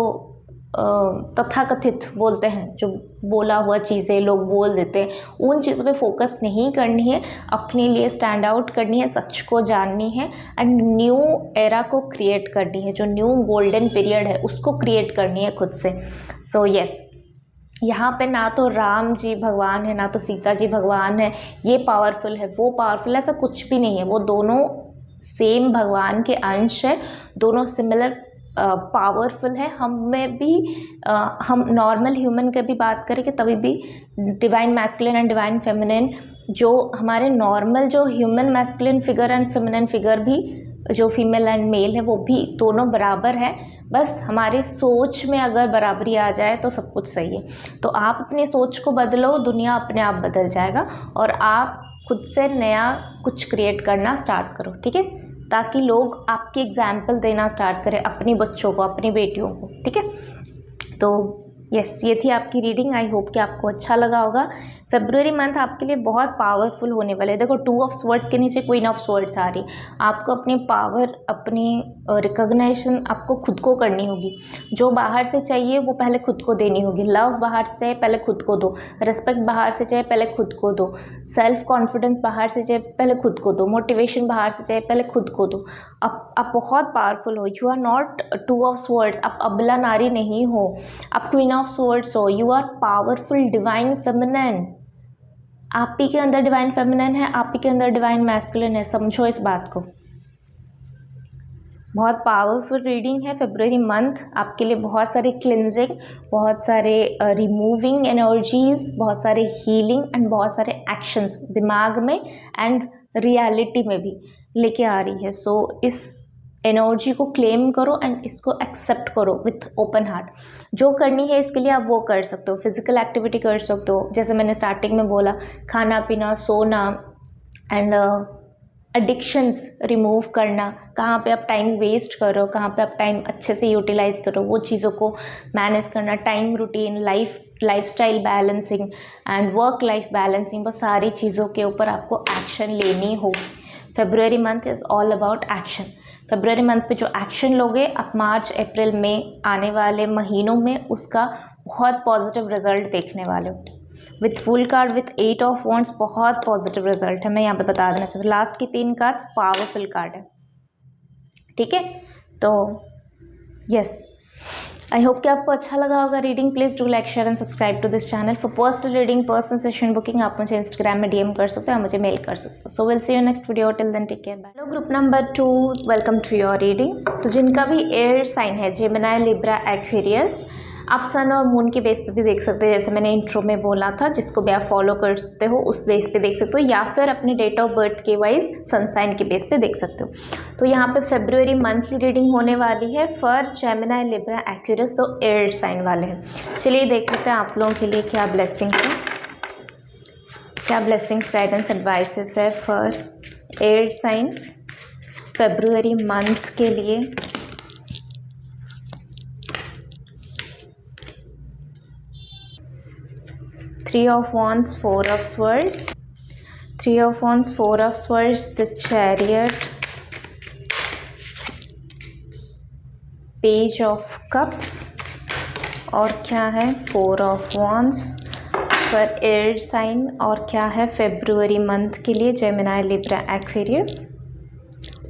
तथाकथित बोलते हैं, जो बोला हुआ चीज़ें लोग बोल देते हैं, उन चीज़ों पे फोकस नहीं करनी है, अपने लिए स्टैंड आउट करनी है, सच को जाननी है एंड न्यू एरा को क्रिएट करनी है। जो न्यू गोल्डन पीरियड है उसको क्रिएट करनी है खुद से। सो यस, यहाँ पे ना तो राम जी भगवान है ना तो सीता जी भगवान है, ये पावरफुल है वो पावरफुल है, ऐसा कुछ भी नहीं है। वो दोनों सेम भगवान के अंश है, दोनों सिमिलर पावरफुल है। हम में भी हम नॉर्मल ह्यूमन की भी बात करें कि तभी भी divine masculine and divine feminine, जो हमारे नॉर्मल जो human masculine figure and feminine figure भी जो फीमेल एंड मेल है वो भी दोनों बराबर है। बस हमारी सोच में अगर बराबरी आ जाए तो सब कुछ सही है। तो आप अपनी सोच को बदलो, दुनिया अपने आप बदल जाएगा और आप खुद से नया कुछ क्रिएट करना स्टार्ट करो, ठीक है, ताकि लोग आपकी एग्जाम्पल देना स्टार्ट करें अपनी बच्चों को, अपनी बेटियों को, ठीक है। तो यस, ये थी आपकी रीडिंग। आई होप कि आपको अच्छा लगा होगा। फेब्रुअरी मंथ आपके लिए बहुत पावरफुल होने वाले है। देखो 2 ऑफ स्वर्ड्स के नीचे क्वीन ऑफ स्वर्ड्स आ रही। आपको अपनी पावर, अपनी रिकॉग्निशन आपको खुद को करनी होगी। जो बाहर से चाहिए वो पहले खुद को देनी होगी। लव बाहर से चाहिए पहले खुद को दो, रिस्पेक्ट बाहर से चाहिए पहले खुद को दो, सेल्फ कॉन्फिडेंस बाहर से चाहिए पहले खुद को दो, मोटिवेशन बाहर से चाहिए पहले खुद को दो। आप बहुत पावरफुल हो। You are not 2 of swords, आप अबला नारी नहीं हो, आप क्वीन ऑफ स्वर्ड्स हो। You are powerful divine feminine. आप ही के अंदर डिवाइन फेमिनिन है, आप ही के अंदर डिवाइन मैस्कुलिन है। समझो इस बात को। बहुत पावरफुल रीडिंग है। फेब्रुअरी मंथ आपके लिए बहुत सारे क्लिनजिंग, बहुत सारे रिमूविंग एनर्जीज, बहुत सारे हीलिंग एंड बहुत सारे एक्शंस दिमाग में एंड रियलिटी में भी लेके आ रही है। सो इस एनर्जी को क्लेम करो एंड इसको एक्सेप्ट करो विथ ओपन हार्ट। जो करनी है इसके लिए आप वो कर सकते हो। फिजिकल एक्टिविटी कर सकते हो, जैसे मैंने स्टार्टिंग में बोला, खाना पीना, सोना एंड एडिक्शंस रिमूव करना। कहाँ पे आप टाइम वेस्ट करो, कहाँ पे आप टाइम अच्छे से यूटिलाइज करो, वो चीज़ों को मैनेज करना। Time routine, lifestyle balancing and work life balancing, वो सारी चीज़ों के ऊपर आपको एक्शन लेनी होगी। February month is all about action. February month पे जो एक्शन लोगे आप मार्च अप्रैल में आने वाले महीनों में उसका बहुत पॉजिटिव रिजल्ट देखने वाले हो। With full card, with 8 of wands, बहुत पॉजिटिव रिजल्ट है। मैं यहाँ पे बता देना चाहती हूँ, लास्ट की 3 कार्ड्स पावरफुल कार्ड है, ठीक है। तो यस, आई होप कि आपको अच्छा लगा होगा reading. Please do like, share and subscribe to this channel. For personal reading, personal session booking आप मुझे इंस्टाग्राम में DM कर सकते हो, मुझे मेल कर सकते हो। So will see you next video, till then take care, bye. Hello group number 2, welcome to your reading. तो जिनका भी एयर साइन है, जेमिनी, लिब्रा, एक्वेरियस, आप सन और मून के बेस पे भी देख सकते हैं, जैसे मैंने इंट्रो में बोला था। जिसको भी आप फॉलो करते हो उस बेस पे देख सकते हो, या फिर अपने डेट ऑफ बर्थ के वाइज सन साइन के बेस पे देख सकते हो। तो यहाँ पे फेब्रुअरी मंथली रीडिंग होने वाली है फॉर जेमिनी, लिब्रा, एक्वेरियस, तो एयर साइन वाले हैं। चलिए देख लेते हैं आप लोगों के लिए क्या ब्लेसिंग्स है। क्या ब्लेसिंग्स गाइडेंस एडवाइसेस है for air sign February month के लिए। Three of wands, four of swords, three of wands, four of swords, the chariot, page of cups और क्या है four of wands for air sign और क्या है February month के लिए जेमिनी, लिब्रा, एक्वेरियस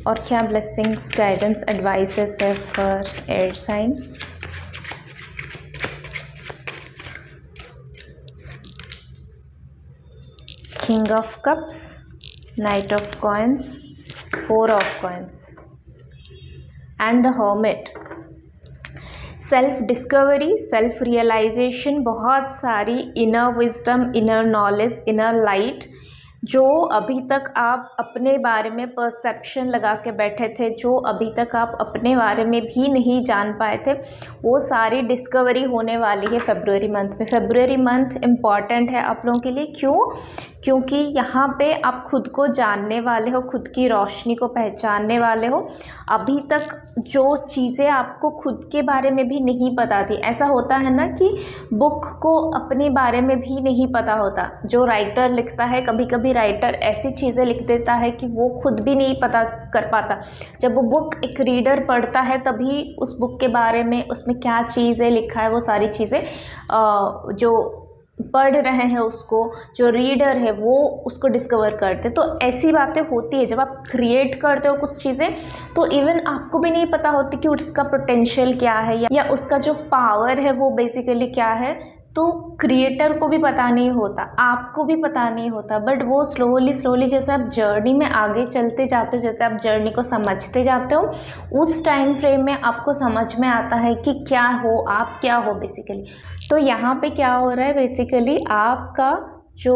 और क्या ब्लेसिंग्स गाइडेंस एडवाइसेस है for air sign. King of cups, knight of coins, four of coins and the hermit. Self discovery, self realisation, बहुत सारी inner wisdom, inner knowledge, inner light, जो अभी तक आप अपने बारे में परसेप्शन लगा के बैठे थे, जो अभी तक आप अपने बारे में भी नहीं जान पाए थे, वो सारी डिस्कवरी होने वाली है फेब्रुअरी मंथ में। फेब्रुअरी मंथ इम्पॉर्टेंट है आप लोगों के लिए। क्यों? क्योंकि यहाँ पे आप खुद को जानने वाले हो, खुद की रोशनी को पहचानने वाले हो। अभी तक जो चीज़ें आपको खुद के बारे में भी नहीं पता थी, ऐसा होता है ना कि बुक को अपने बारे में भी नहीं पता होता। जो राइटर लिखता है, कभी कभी राइटर ऐसी चीज़ें लिख देता है कि वो खुद भी नहीं पता कर पाता। जब वो बुक एक रीडर पढ़ता है तभी उस बुक के बारे में, उसमें क्या चीज़ें लिखा है, वो सारी चीज़ें जो पढ़ रहे हैं उसको, जो रीडर है वो उसको डिस्कवर करते। तो ऐसी बातें होती है जब आप क्रिएट करते हो कुछ चीज़ें, तो इवन आपको भी नहीं पता होती कि उसका पोटेंशियल क्या है या उसका जो पावर है वो बेसिकली क्या है। तो क्रिएटर को भी पता नहीं होता, आपको भी पता नहीं होता, बट वो स्लोली जैसे आप जर्नी में आगे चलते जाते हो, जैसे आप जर्नी को समझते जाते हो, उस टाइम फ्रेम में आपको समझ में आता है कि क्या हो आप, क्या हो बेसिकली। तो यहाँ पे क्या हो रहा है बेसिकली, आपका जो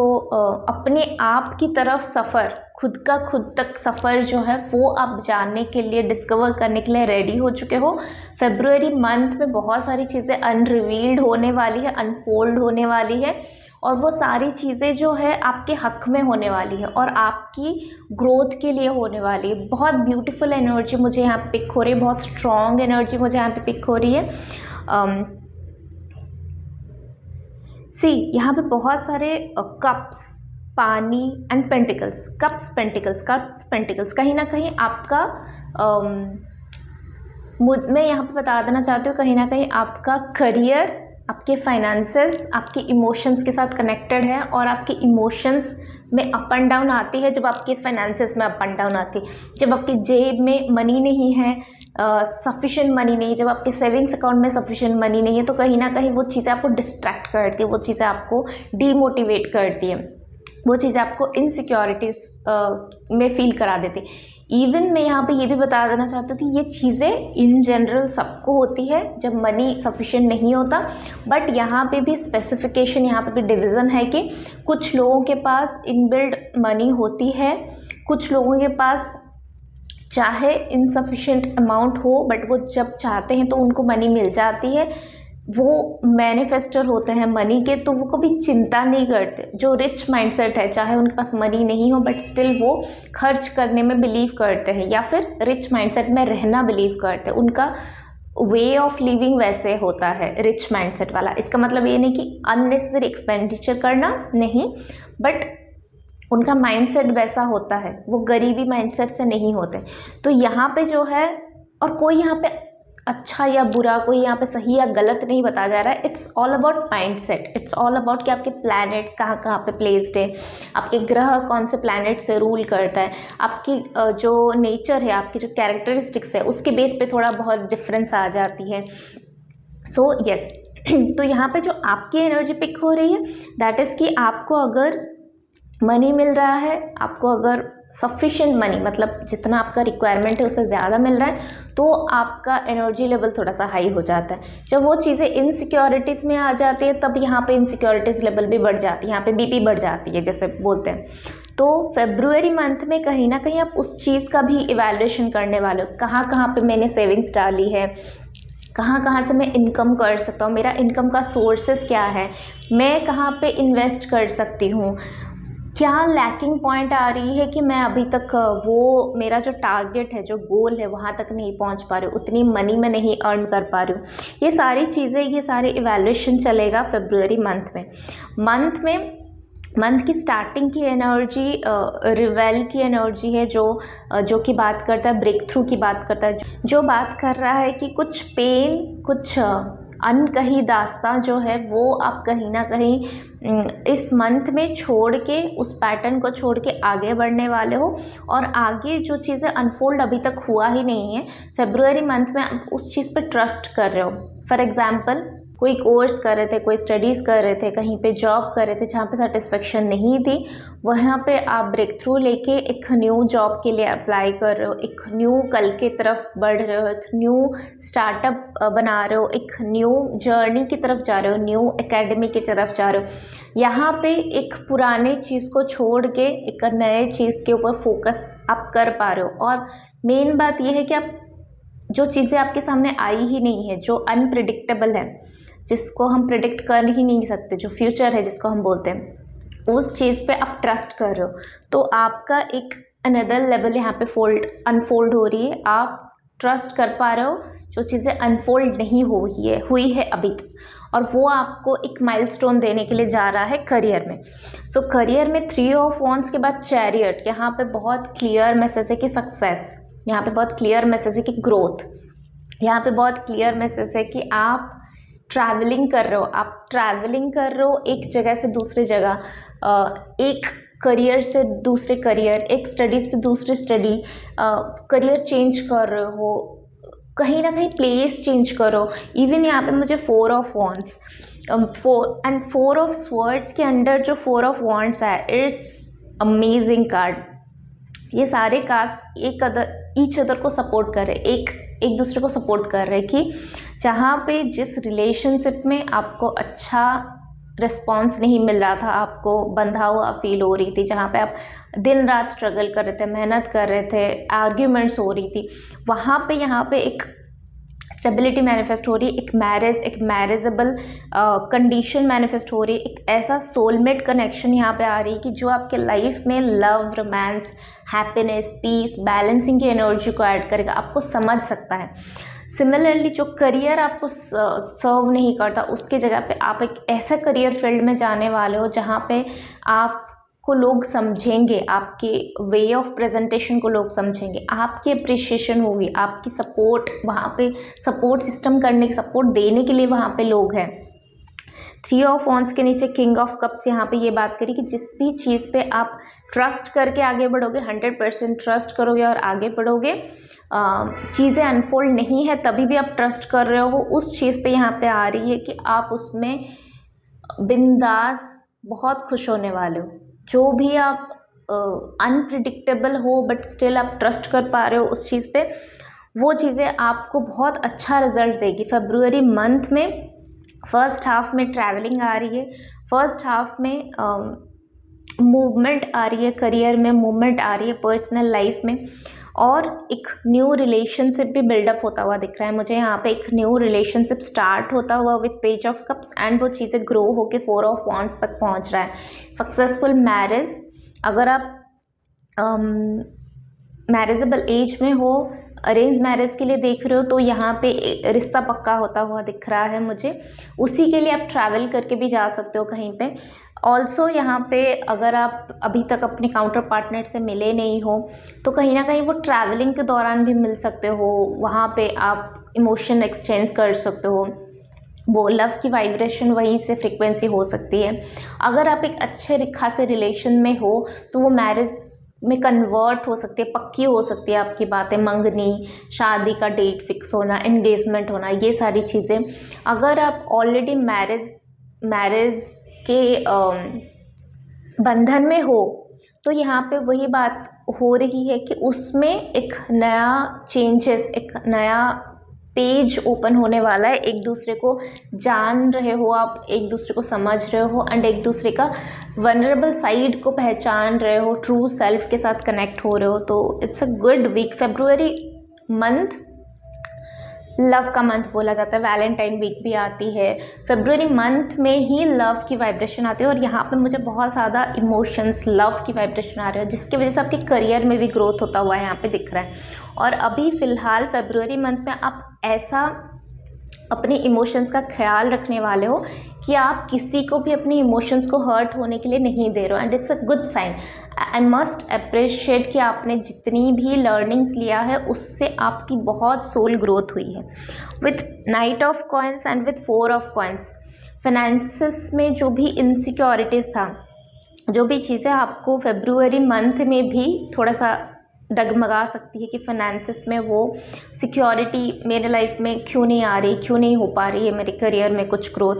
अपने आप की तरफ सफ़र, खुद का खुद तक सफ़र जो है वो आप जानने के लिए, डिस्कवर करने के लिए रेडी हो चुके हो। फेब्रुअरी मंथ में बहुत सारी चीज़ें अनरिवील्ड होने वाली है, अनफोल्ड होने वाली है और वो सारी चीज़ें जो है आपके हक में होने वाली है और आपकी ग्रोथ के लिए होने वाली है। बहुत ब्यूटीफुल एनर्जी मुझे यहाँ पे पिक हो रही है, बहुत स्ट्रॉन्ग एनर्जी मुझे यहाँ पे पिक हो रही है। यहाँ पे बहुत सारे कप्स, पानी एंड पेंटिकल्स, कप्स पेंटिकल्स, कहीं ना कहीं आपका मैं यहाँ पे बता देना चाहती हूँ, कहीं ना कहीं आपका करियर, आपके फाइनेंसेस, आपके इमोशंस के साथ कनेक्टेड है और आपके इमोशंस में अप एंड डाउन आती है जब आपके फाइनेंसेस में अप एंड डाउन आती है, जब आपकी जेब में मनी नहीं है, सफिशिएंट मनी नहीं, जब आपके सेविंग्स अकाउंट में सफिशिएंट मनी नहीं है, तो कहीं ना कहीं वो चीज़ें आपको डिस्ट्रैक्ट करती है, वो चीज़ें आपको डीमोटिवेट करती है, वो चीज़ें आपको इनसिक्योरिटीज़ में फील करा देती है। इवन मैं यहाँ पे ये भी बता देना चाहती हूँ कि ये चीज़ें इन जनरल सबको होती है जब मनी सफिशिएंट नहीं होता, बट यहाँ पे भी स्पेसिफिकेशन, यहाँ पे भी डिवीज़न है कि कुछ लोगों के पास इनबिल्ड मनी होती है, कुछ लोगों के पास चाहे इनसफिशिएंट अमाउंट हो बट वो जब चाहते हैं तो उनको मनी मिल जाती है। वो मैनिफेस्टर होते हैं मनी के, तो वो कभी चिंता नहीं करते। जो रिच माइंडसेट है, चाहे उनके पास मनी नहीं हो बट स्टिल वो खर्च करने में बिलीव करते हैं या फिर रिच माइंडसेट में रहना बिलीव करते हैं। उनका वे ऑफ लिविंग वैसे होता है रिच माइंडसेट वाला। इसका मतलब ये नहीं कि अननेसेसरी एक्सपेंडिचर करना नहीं, बट उनका माइंडसेट वैसा होता है, वो गरीबी माइंडसेट से नहीं होते। तो यहाँ पे जो है, और कोई यहाँ पे अच्छा या बुरा, कोई यहाँ पे सही या गलत नहीं बताया जा रहा है। It's all about mindset, it's all about कि आपके प्लैनेट्स कहाँ कहाँ पे प्लेस्ड है, आपके ग्रह कौन से प्लैनेट से रूल करता है, आपकी जो नेचर है, आपकी जो कैरेक्टरिस्टिक्स है, उसके बेस पे थोड़ा बहुत डिफरेंस आ जाती है। सो यस, तो यहाँ पे जो आपकी एनर्जी पिक हो रही है दैट इज़ कि आपको अगर मनी मिल रहा है, आपको अगर सफिशिएंट मनी, मतलब जितना आपका रिक्वायरमेंट है उससे ज़्यादा मिल रहा है, तो आपका एनर्जी लेवल थोड़ा सा हाई हो जाता है। जब वो चीज़ें इनसिक्योरिटीज़ में आ जाती है तब यहाँ पे इनसिक्योरिटीज़ लेवल भी बढ़ जाती है, यहाँ पे बीपी बढ़ जाती है जैसे बोलते हैं। तो फेब्रुअरी मंथ में कहीं ना कहीं आप उस चीज़ का भी इवैल्यूएशन करने वाले हो, कहाँ कहाँ पे मैंने सेविंग्स डाली है, कहाँ कहाँ से मैं इनकम कर सकता हूँ, मेरा इनकम का सोर्सेस क्या है, मैं कहाँ पे इन्वेस्ट कर सकती हूँ, क्या लैकिंग पॉइंट आ रही है कि मैं अभी तक वो मेरा जो टारगेट है, जो गोल है, वहाँ तक नहीं पहुँच पा रही हूँ, उतनी मनी मैं नहीं अर्न कर पा रही हूँ। ये सारी चीज़ें, ये सारे इवैल्यूएशन चलेगा फरवरी मंथ की स्टार्टिंग की एनर्जी रिवेल की एनर्जी है, जो कि बात करता है ब्रेक थ्रू की बात करता है, जो बात कर रहा है कि कुछ पेन, कुछ अनकही दास्तां जो है वो आप कहीं ना कहीं इस मंथ में छोड़ के, उस पैटर्न को छोड़ के आगे बढ़ने वाले हो। और आगे जो चीज़ें अनफोल्ड अभी तक हुआ ही नहीं है, फरवरी मंथ में आप उस चीज़ पे ट्रस्ट कर रहे हो। फॉर एग्जाम्पल, कोई कोर्स कर रहे थे, कोई स्टडीज़ कर रहे थे, कहीं पे जॉब कर रहे थे जहाँ पे सेटिस्फेक्शन नहीं थी, वहाँ पे आप ब्रेक थ्रू लेके एक न्यू जॉब के लिए अप्लाई कर रहे हो, एक न्यू कल के तरफ बढ़ रहे हो, एक न्यू स्टार्टअप बना रहे हो, एक न्यू जर्नी की तरफ जा रहे हो, न्यू एकेडमी की तरफ जा रहे हो। यहाँ पे एक पुराने चीज़ को छोड़ के एक नए चीज़ के ऊपर फोकस आप कर पा रहे हो। और मेन बात यह है कि आप जो चीज़ें आपके सामने आई ही नहीं है, जो अनप्रिडिक्टेबल है, जिसको हम प्रिडिक्ट कर ही नहीं सकते, जो फ्यूचर है जिसको हम बोलते हैं, उस चीज़ पे आप ट्रस्ट कर रहे हो, तो आपका एक अनदर लेवल यहाँ पे अनफोल्ड हो रही है। आप ट्रस्ट कर पा रहे हो जो चीज़ें अनफोल्ड नहीं हुई है अभी तक, और वो आपको एक माइलस्टोन देने के लिए जा रहा है करियर में। सो करियर में 3 ऑफ वॉन्ड्स के बाद चैरियट, यहाँ पे बहुत क्लियर मैसेज है कि सक्सेस, यहाँ पे बहुत क्लियर मैसेज है कि ग्रोथ, यहाँ पे बहुत क्लियर मैसेज है कि आप ट्रैवलिंग कर रहे हो एक जगह से दूसरी जगह, एक करियर से दूसरे करियर, एक स्टडी से दूसरी स्टडी, करियर चेंज कर रहे हो, कहीं ना कहीं प्लेस चेंज करो। इवन यहाँ पे मुझे 4 ऑफ वॉन्ड्स, 4 ऑफ स्वर्ड्स के अंडर जो 4 ऑफ वॉन्ड्स है, इट्स अमेजिंग कार्ड। ये सारे कार्ड्स ईच अदर को सपोर्ट कर रहे, एक दूसरे को सपोर्ट कर रहे कि जहाँ पे जिस रिलेशनशिप में आपको अच्छा रिस्पॉन्स नहीं मिल रहा था, आपको बंधा हुआ फील हो रही थी, जहाँ पे आप दिन रात स्ट्रगल कर रहे थे, मेहनत कर रहे थे, आर्ग्यूमेंट्स हो रही थी, वहाँ पे यहाँ पे एक स्टेबिलिटी मैनिफेस्ट हो रही है, एक मैरिजेबल कंडीशन मैनिफेस्ट हो रही है, एक ऐसा सोलमेट कनेक्शन यहाँ पे आ रही है कि जो आपके लाइफ में love, romance, happiness, peace, balancing की एनर्जी को ऐड करेगा, आपको समझ सकता है। सिमिलरली जो करियर आपको सर्व नहीं करता, उसकी जगह पे आप एक ऐसा करियर फील्ड में जाने वाले हो जहाँ पे आपको लोग समझेंगे, आपके वे ऑफ प्रेजेंटेशन को लोग समझेंगे, आपकी अप्रिशिएशन होगी, आपकी सपोर्ट, वहाँ पे सपोर्ट सिस्टम करने, सपोर्ट देने के लिए वहाँ पे लोग हैं। 3 ऑफ वॉन्ड्स के नीचे किंग ऑफ कप्स यहाँ पे ये बात करी कि जिस भी चीज़ पे आप ट्रस्ट करके आगे बढ़ोगे, 100% ट्रस्ट करोगे और आगे बढ़ोगे, चीज़ें अनफोल्ड नहीं है तभी भी आप ट्रस्ट कर रहे हो, उस चीज़ पे यहाँ पे आ रही है कि आप उसमें बिंदास बहुत खुश होने वाले हो। जो भी आप अनप्रिडिक्टेबल हो बट स्टिल आप ट्रस्ट कर पा रहे हो उस चीज़ पे, वो चीज़ें आपको बहुत अच्छा रिजल्ट देगी। फरवरी मंथ में फर्स्ट हाफ में ट्रैवलिंग आ रही है, फर्स्ट हाफ में मूवमेंट आ रही है, करियर में मूवमेंट आ रही है, पर्सनल लाइफ में, और एक न्यू रिलेशनशिप भी बिल्डअप होता हुआ दिख रहा है मुझे। यहाँ पे एक न्यू रिलेशनशिप स्टार्ट होता हुआ with page of cups, and वो चीज़ें ग्रो होके 4 ऑफ वॉन्ड्स तक पहुँच रहा है। सक्सेसफुल मैरिज, अगर आप मैरिजेबल एज में हो, अरेंज मैरिज के लिए देख रहे हो, तो यहाँ पे रिश्ता पक्का होता हुआ दिख रहा है मुझे। उसी के लिए आप ट्रैवल करके भी जा सकते हो कहीं पे। ऑल्सो यहाँ पे अगर आप अभी तक अपने काउंटर पार्टनर से मिले नहीं हो, तो कहीं ना कहीं वो ट्रैवलिंग के दौरान भी मिल सकते हो, वहाँ पे आप इमोशन एक्सचेंज कर सकते हो, वो लव की वाइब्रेशन वहीं से फ्रीक्वेंसी हो सकती है। अगर आप एक अच्छे खासे रिलेशन में हो तो वो मैरिज में कन्वर्ट हो सकती है, पक्की हो सकती है आपकी बातें, मंगनी, शादी का डेट फिक्स होना, एंगेजमेंट होना, ये सारी चीज़ें। अगर आप ऑलरेडी मैरिज के बंधन में हो, तो यहाँ पे वही बात हो रही है कि उसमें एक नया चेंजेस, एक नया पेज ओपन होने वाला है। एक दूसरे को जान रहे हो आप, एक दूसरे को समझ रहे हो, एंड एक दूसरे का वनरेबल साइड को पहचान रहे हो, ट्रू सेल्फ के साथ कनेक्ट हो रहे हो। तो इट्स अ गुड वीक। फरवरी मंथ लव का मंथ बोला जाता है, वैलेंटाइन वीक भी आती है, फेब्रुअरी मंथ में ही लव की वाइब्रेशन आती है। और यहाँ पे मुझे बहुत ज़्यादा इमोशंस, लव की वाइब्रेशन आ रही है, जिसकी वजह से आपके करियर में भी ग्रोथ होता हुआ यहाँ पे दिख रहा है। और अभी फ़िलहाल फेब्रुअरी मंथ में आप ऐसा अपने इमोशंस का ख्याल रखने वाले हो कि आप किसी को भी अपने इमोशंस को हर्ट होने के लिए नहीं दे रहे हो, and it's a good sign. I must appreciate कि आपने जितनी भी लर्निंग्स लिया है उससे आपकी बहुत सोल ग्रोथ हुई है। With night of coins and with 4 of coins, finances में जो भी इनसिक्योरिटीज़ था, जो भी चीज़ें आपको फेब्रुअरी मंथ में भी थोड़ा सा डगमगा सकती है कि फाइनेंसिस में वो सिक्योरिटी मेरे लाइफ में क्यों नहीं आ रही, क्यों नहीं हो पा रही है मेरे करियर में कुछ ग्रोथ।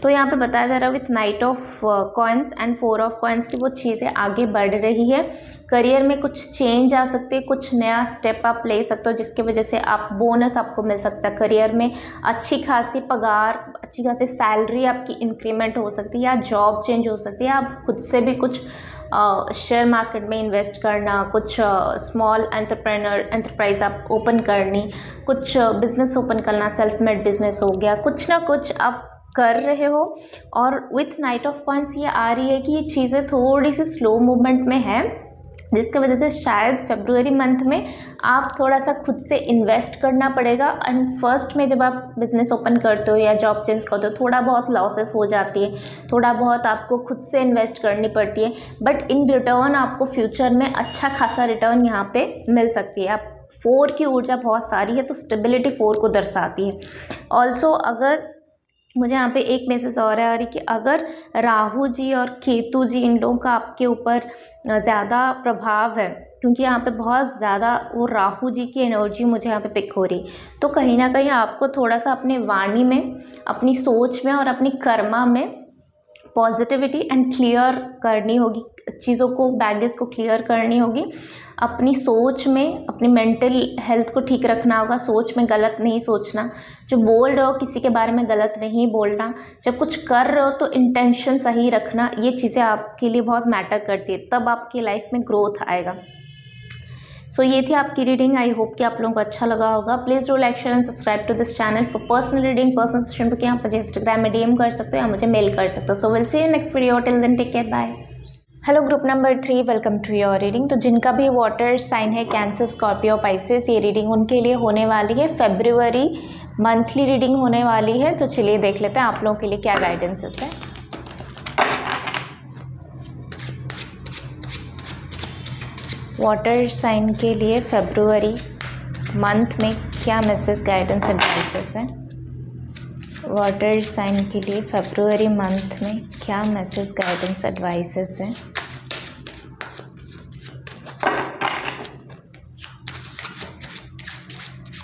तो यहाँ पे बताया जा रहा है with night of coins and 4 of coins की वो चीज़ें आगे बढ़ रही है। करियर में कुछ चेंज आ सकती है, कुछ नया स्टेप आप ले सकते हो, जिसकी वजह से आप बोनस आपको मिल सकता है। करियर में अच्छी खासी पगार, अच्छी खासी सैलरी आपकी इंक्रीमेंट हो सकती है, या जॉब चेंज हो सकती है। आप खुद से भी कुछ शेयर मार्केट में इन्वेस्ट करना, कुछ स्मॉल एंटरप्राइज आप ओपन करनी, कुछ बिजनेस ओपन करना, सेल्फ मेड बिजनेस हो गया, कुछ ना कुछ आप कर रहे हो। और विथ नाइट ऑफ कॉइन्स ये आ रही है कि ये चीज़ें थोड़ी सी स्लो मूवमेंट में है, जिसकी वजह से शायद फेब्रुअरी मंथ में आप थोड़ा सा खुद से इन्वेस्ट करना पड़ेगा। एंड फर्स्ट में जब आप बिज़नेस ओपन करते हो या जॉब चेंज करते हो, थोड़ा बहुत लॉसेस हो जाती है, थोड़ा बहुत आपको खुद से इन्वेस्ट करनी पड़ती है, बट इन रिटर्न आपको फ्यूचर में अच्छा खासा रिटर्न यहाँ पे मिल सकती है। आप 4 की ऊर्जा बहुत सारी है, तो स्टेबिलिटी 4 को दर्शाती है। ऑल्सो अगर मुझे यहाँ पे एक मैसेज और आ रही कि अगर राहु जी और केतु जी, इन लोगों का आपके ऊपर ज़्यादा प्रभाव है, क्योंकि यहाँ पे बहुत ज़्यादा वो राहु जी की एनर्जी मुझे यहाँ पे पिक हो रही, तो कहीं ना कहीं आपको थोड़ा सा अपने वाणी में, अपनी सोच में और अपनी कर्मा में पॉजिटिविटी एंड क्लियर करनी होगी, चीज़ों को, बैगेज को क्लियर करनी होगी। अपनी सोच में, अपनी मेंटल हेल्थ को ठीक रखना होगा, सोच में गलत नहीं सोचना, जो बोल रहे हो किसी के बारे में गलत नहीं बोलना, जब कुछ कर रहे हो तो इंटेंशन सही रखना, ये चीज़ें आपके लिए बहुत मैटर करती है, तब आपकी लाइफ में ग्रोथ आएगा। सो ये थी आपकी रीडिंग। आई होप कि आप लोगों को अच्छा लगा होगा। Please do like, share and subscribe to this channel for personal reading, personal session book. यहाँ मुझे इंस्टाग्राम में DM कर सकते हो या मुझे मेल कर सकते हो। So will see you next video, till then take care, bye. Hello group number 3, welcome to your reading. तो जिनका भी वाटर साइन है, कैंसर, स्कॉर्पियो, पाइसेस, ये रीडिंग उनके लिए होने वाली है। फेब्रुअरी मंथली रीडिंग होने वाली है। तो चलिए देख लेते हैं आप लोगों के लिए क्या गाइडेंसेस है। वाटर साइन के लिए फेब्रुअरी मंथ में क्या मैसेज, गाइडेंस, एडवाइसेस है। वाटर साइन के लिए फेब्रुअरी मंथ में क्या मैसेज, गाइडेंस, एडवाइसेस है।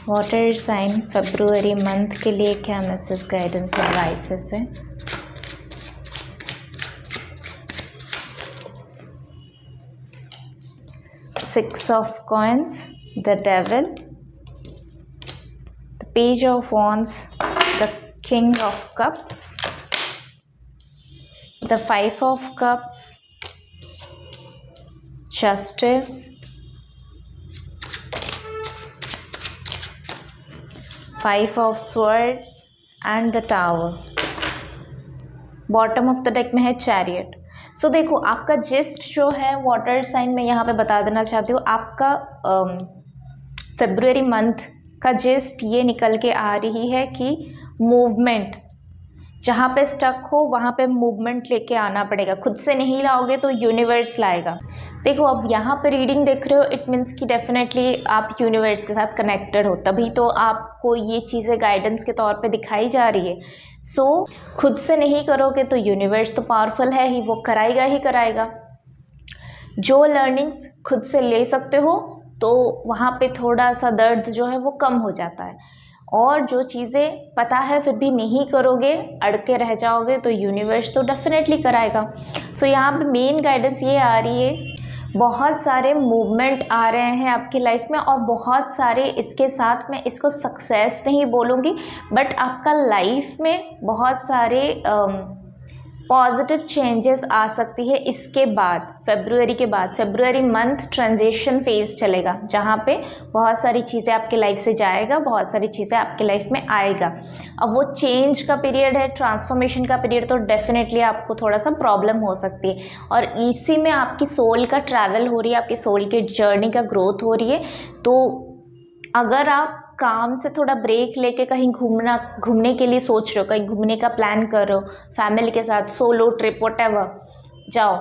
वाटर साइन फेब्रुअरी मंथ के लिए क्या मैसेज, गाइडेंस, एडवाइसेस है। Six of Coins, the Devil, the Page of Wands, the King of Cups, the Five of Cups, Justice, Five of Swords and the Tower. Bottom of the deck में है chariot. सो देखो, आपका gist जो है water sign में यहाँ पे बता देना चाहती हूँ, आपका फेब्रुअरी मंथ का जिस्ट ये निकल के आ रही है कि मूवमेंट, जहाँ पे स्टक हो वहाँ पे मूवमेंट लेके आना पड़ेगा। खुद से नहीं लाओगे तो यूनिवर्स लाएगा। देखो, अब यहाँ पे रीडिंग देख रहे हो, इट मीन्स कि डेफिनेटली आप यूनिवर्स के साथ कनेक्टेड हो, तभी तो आपको ये चीज़ें गाइडेंस के तौर पे दिखाई जा रही है। सो खुद से नहीं करोगे तो यूनिवर्स तो पावरफुल है ही, वो कराएगा ही कराएगा। जो लर्निंग्स खुद से ले सकते हो तो वहाँ पे थोड़ा सा दर्द जो है वो कम हो जाता है, और जो चीज़ें पता है फिर भी नहीं करोगे, अड़के रह जाओगे, तो यूनिवर्स तो डेफिनेटली कराएगा। सो यहाँ पे मेन गाइडेंस ये आ रही है, बहुत सारे मूवमेंट आ रहे हैं आपकी लाइफ में, और बहुत सारे, इसके साथ मैं इसको सक्सेस नहीं बोलूँगी, बट आपका लाइफ में बहुत सारे पॉजिटिव चेंजेस आ सकती है इसके बाद, फरवरी के बाद। फरवरी मंथ ट्रांजिशन फेज चलेगा जहाँ पे बहुत सारी चीज़ें आपके लाइफ से जाएगा, बहुत सारी चीज़ें आपके लाइफ में आएगा। अब वो चेंज का पीरियड है, ट्रांसफॉर्मेशन का पीरियड, तो डेफिनेटली आपको थोड़ा सा प्रॉब्लम हो सकती है। और इसी में आपकी सोल का ट्रैवल हो रही है, आपकी सोल की जर्नी का ग्रोथ हो रही है। तो अगर आप काम से थोड़ा ब्रेक लेके कहीं घूमने के लिए सोच रहे हो, कहीं घूमने का प्लान कर रहे हो फैमिली के साथ, सोलो ट्रिप व्हाटएवर, जाओ।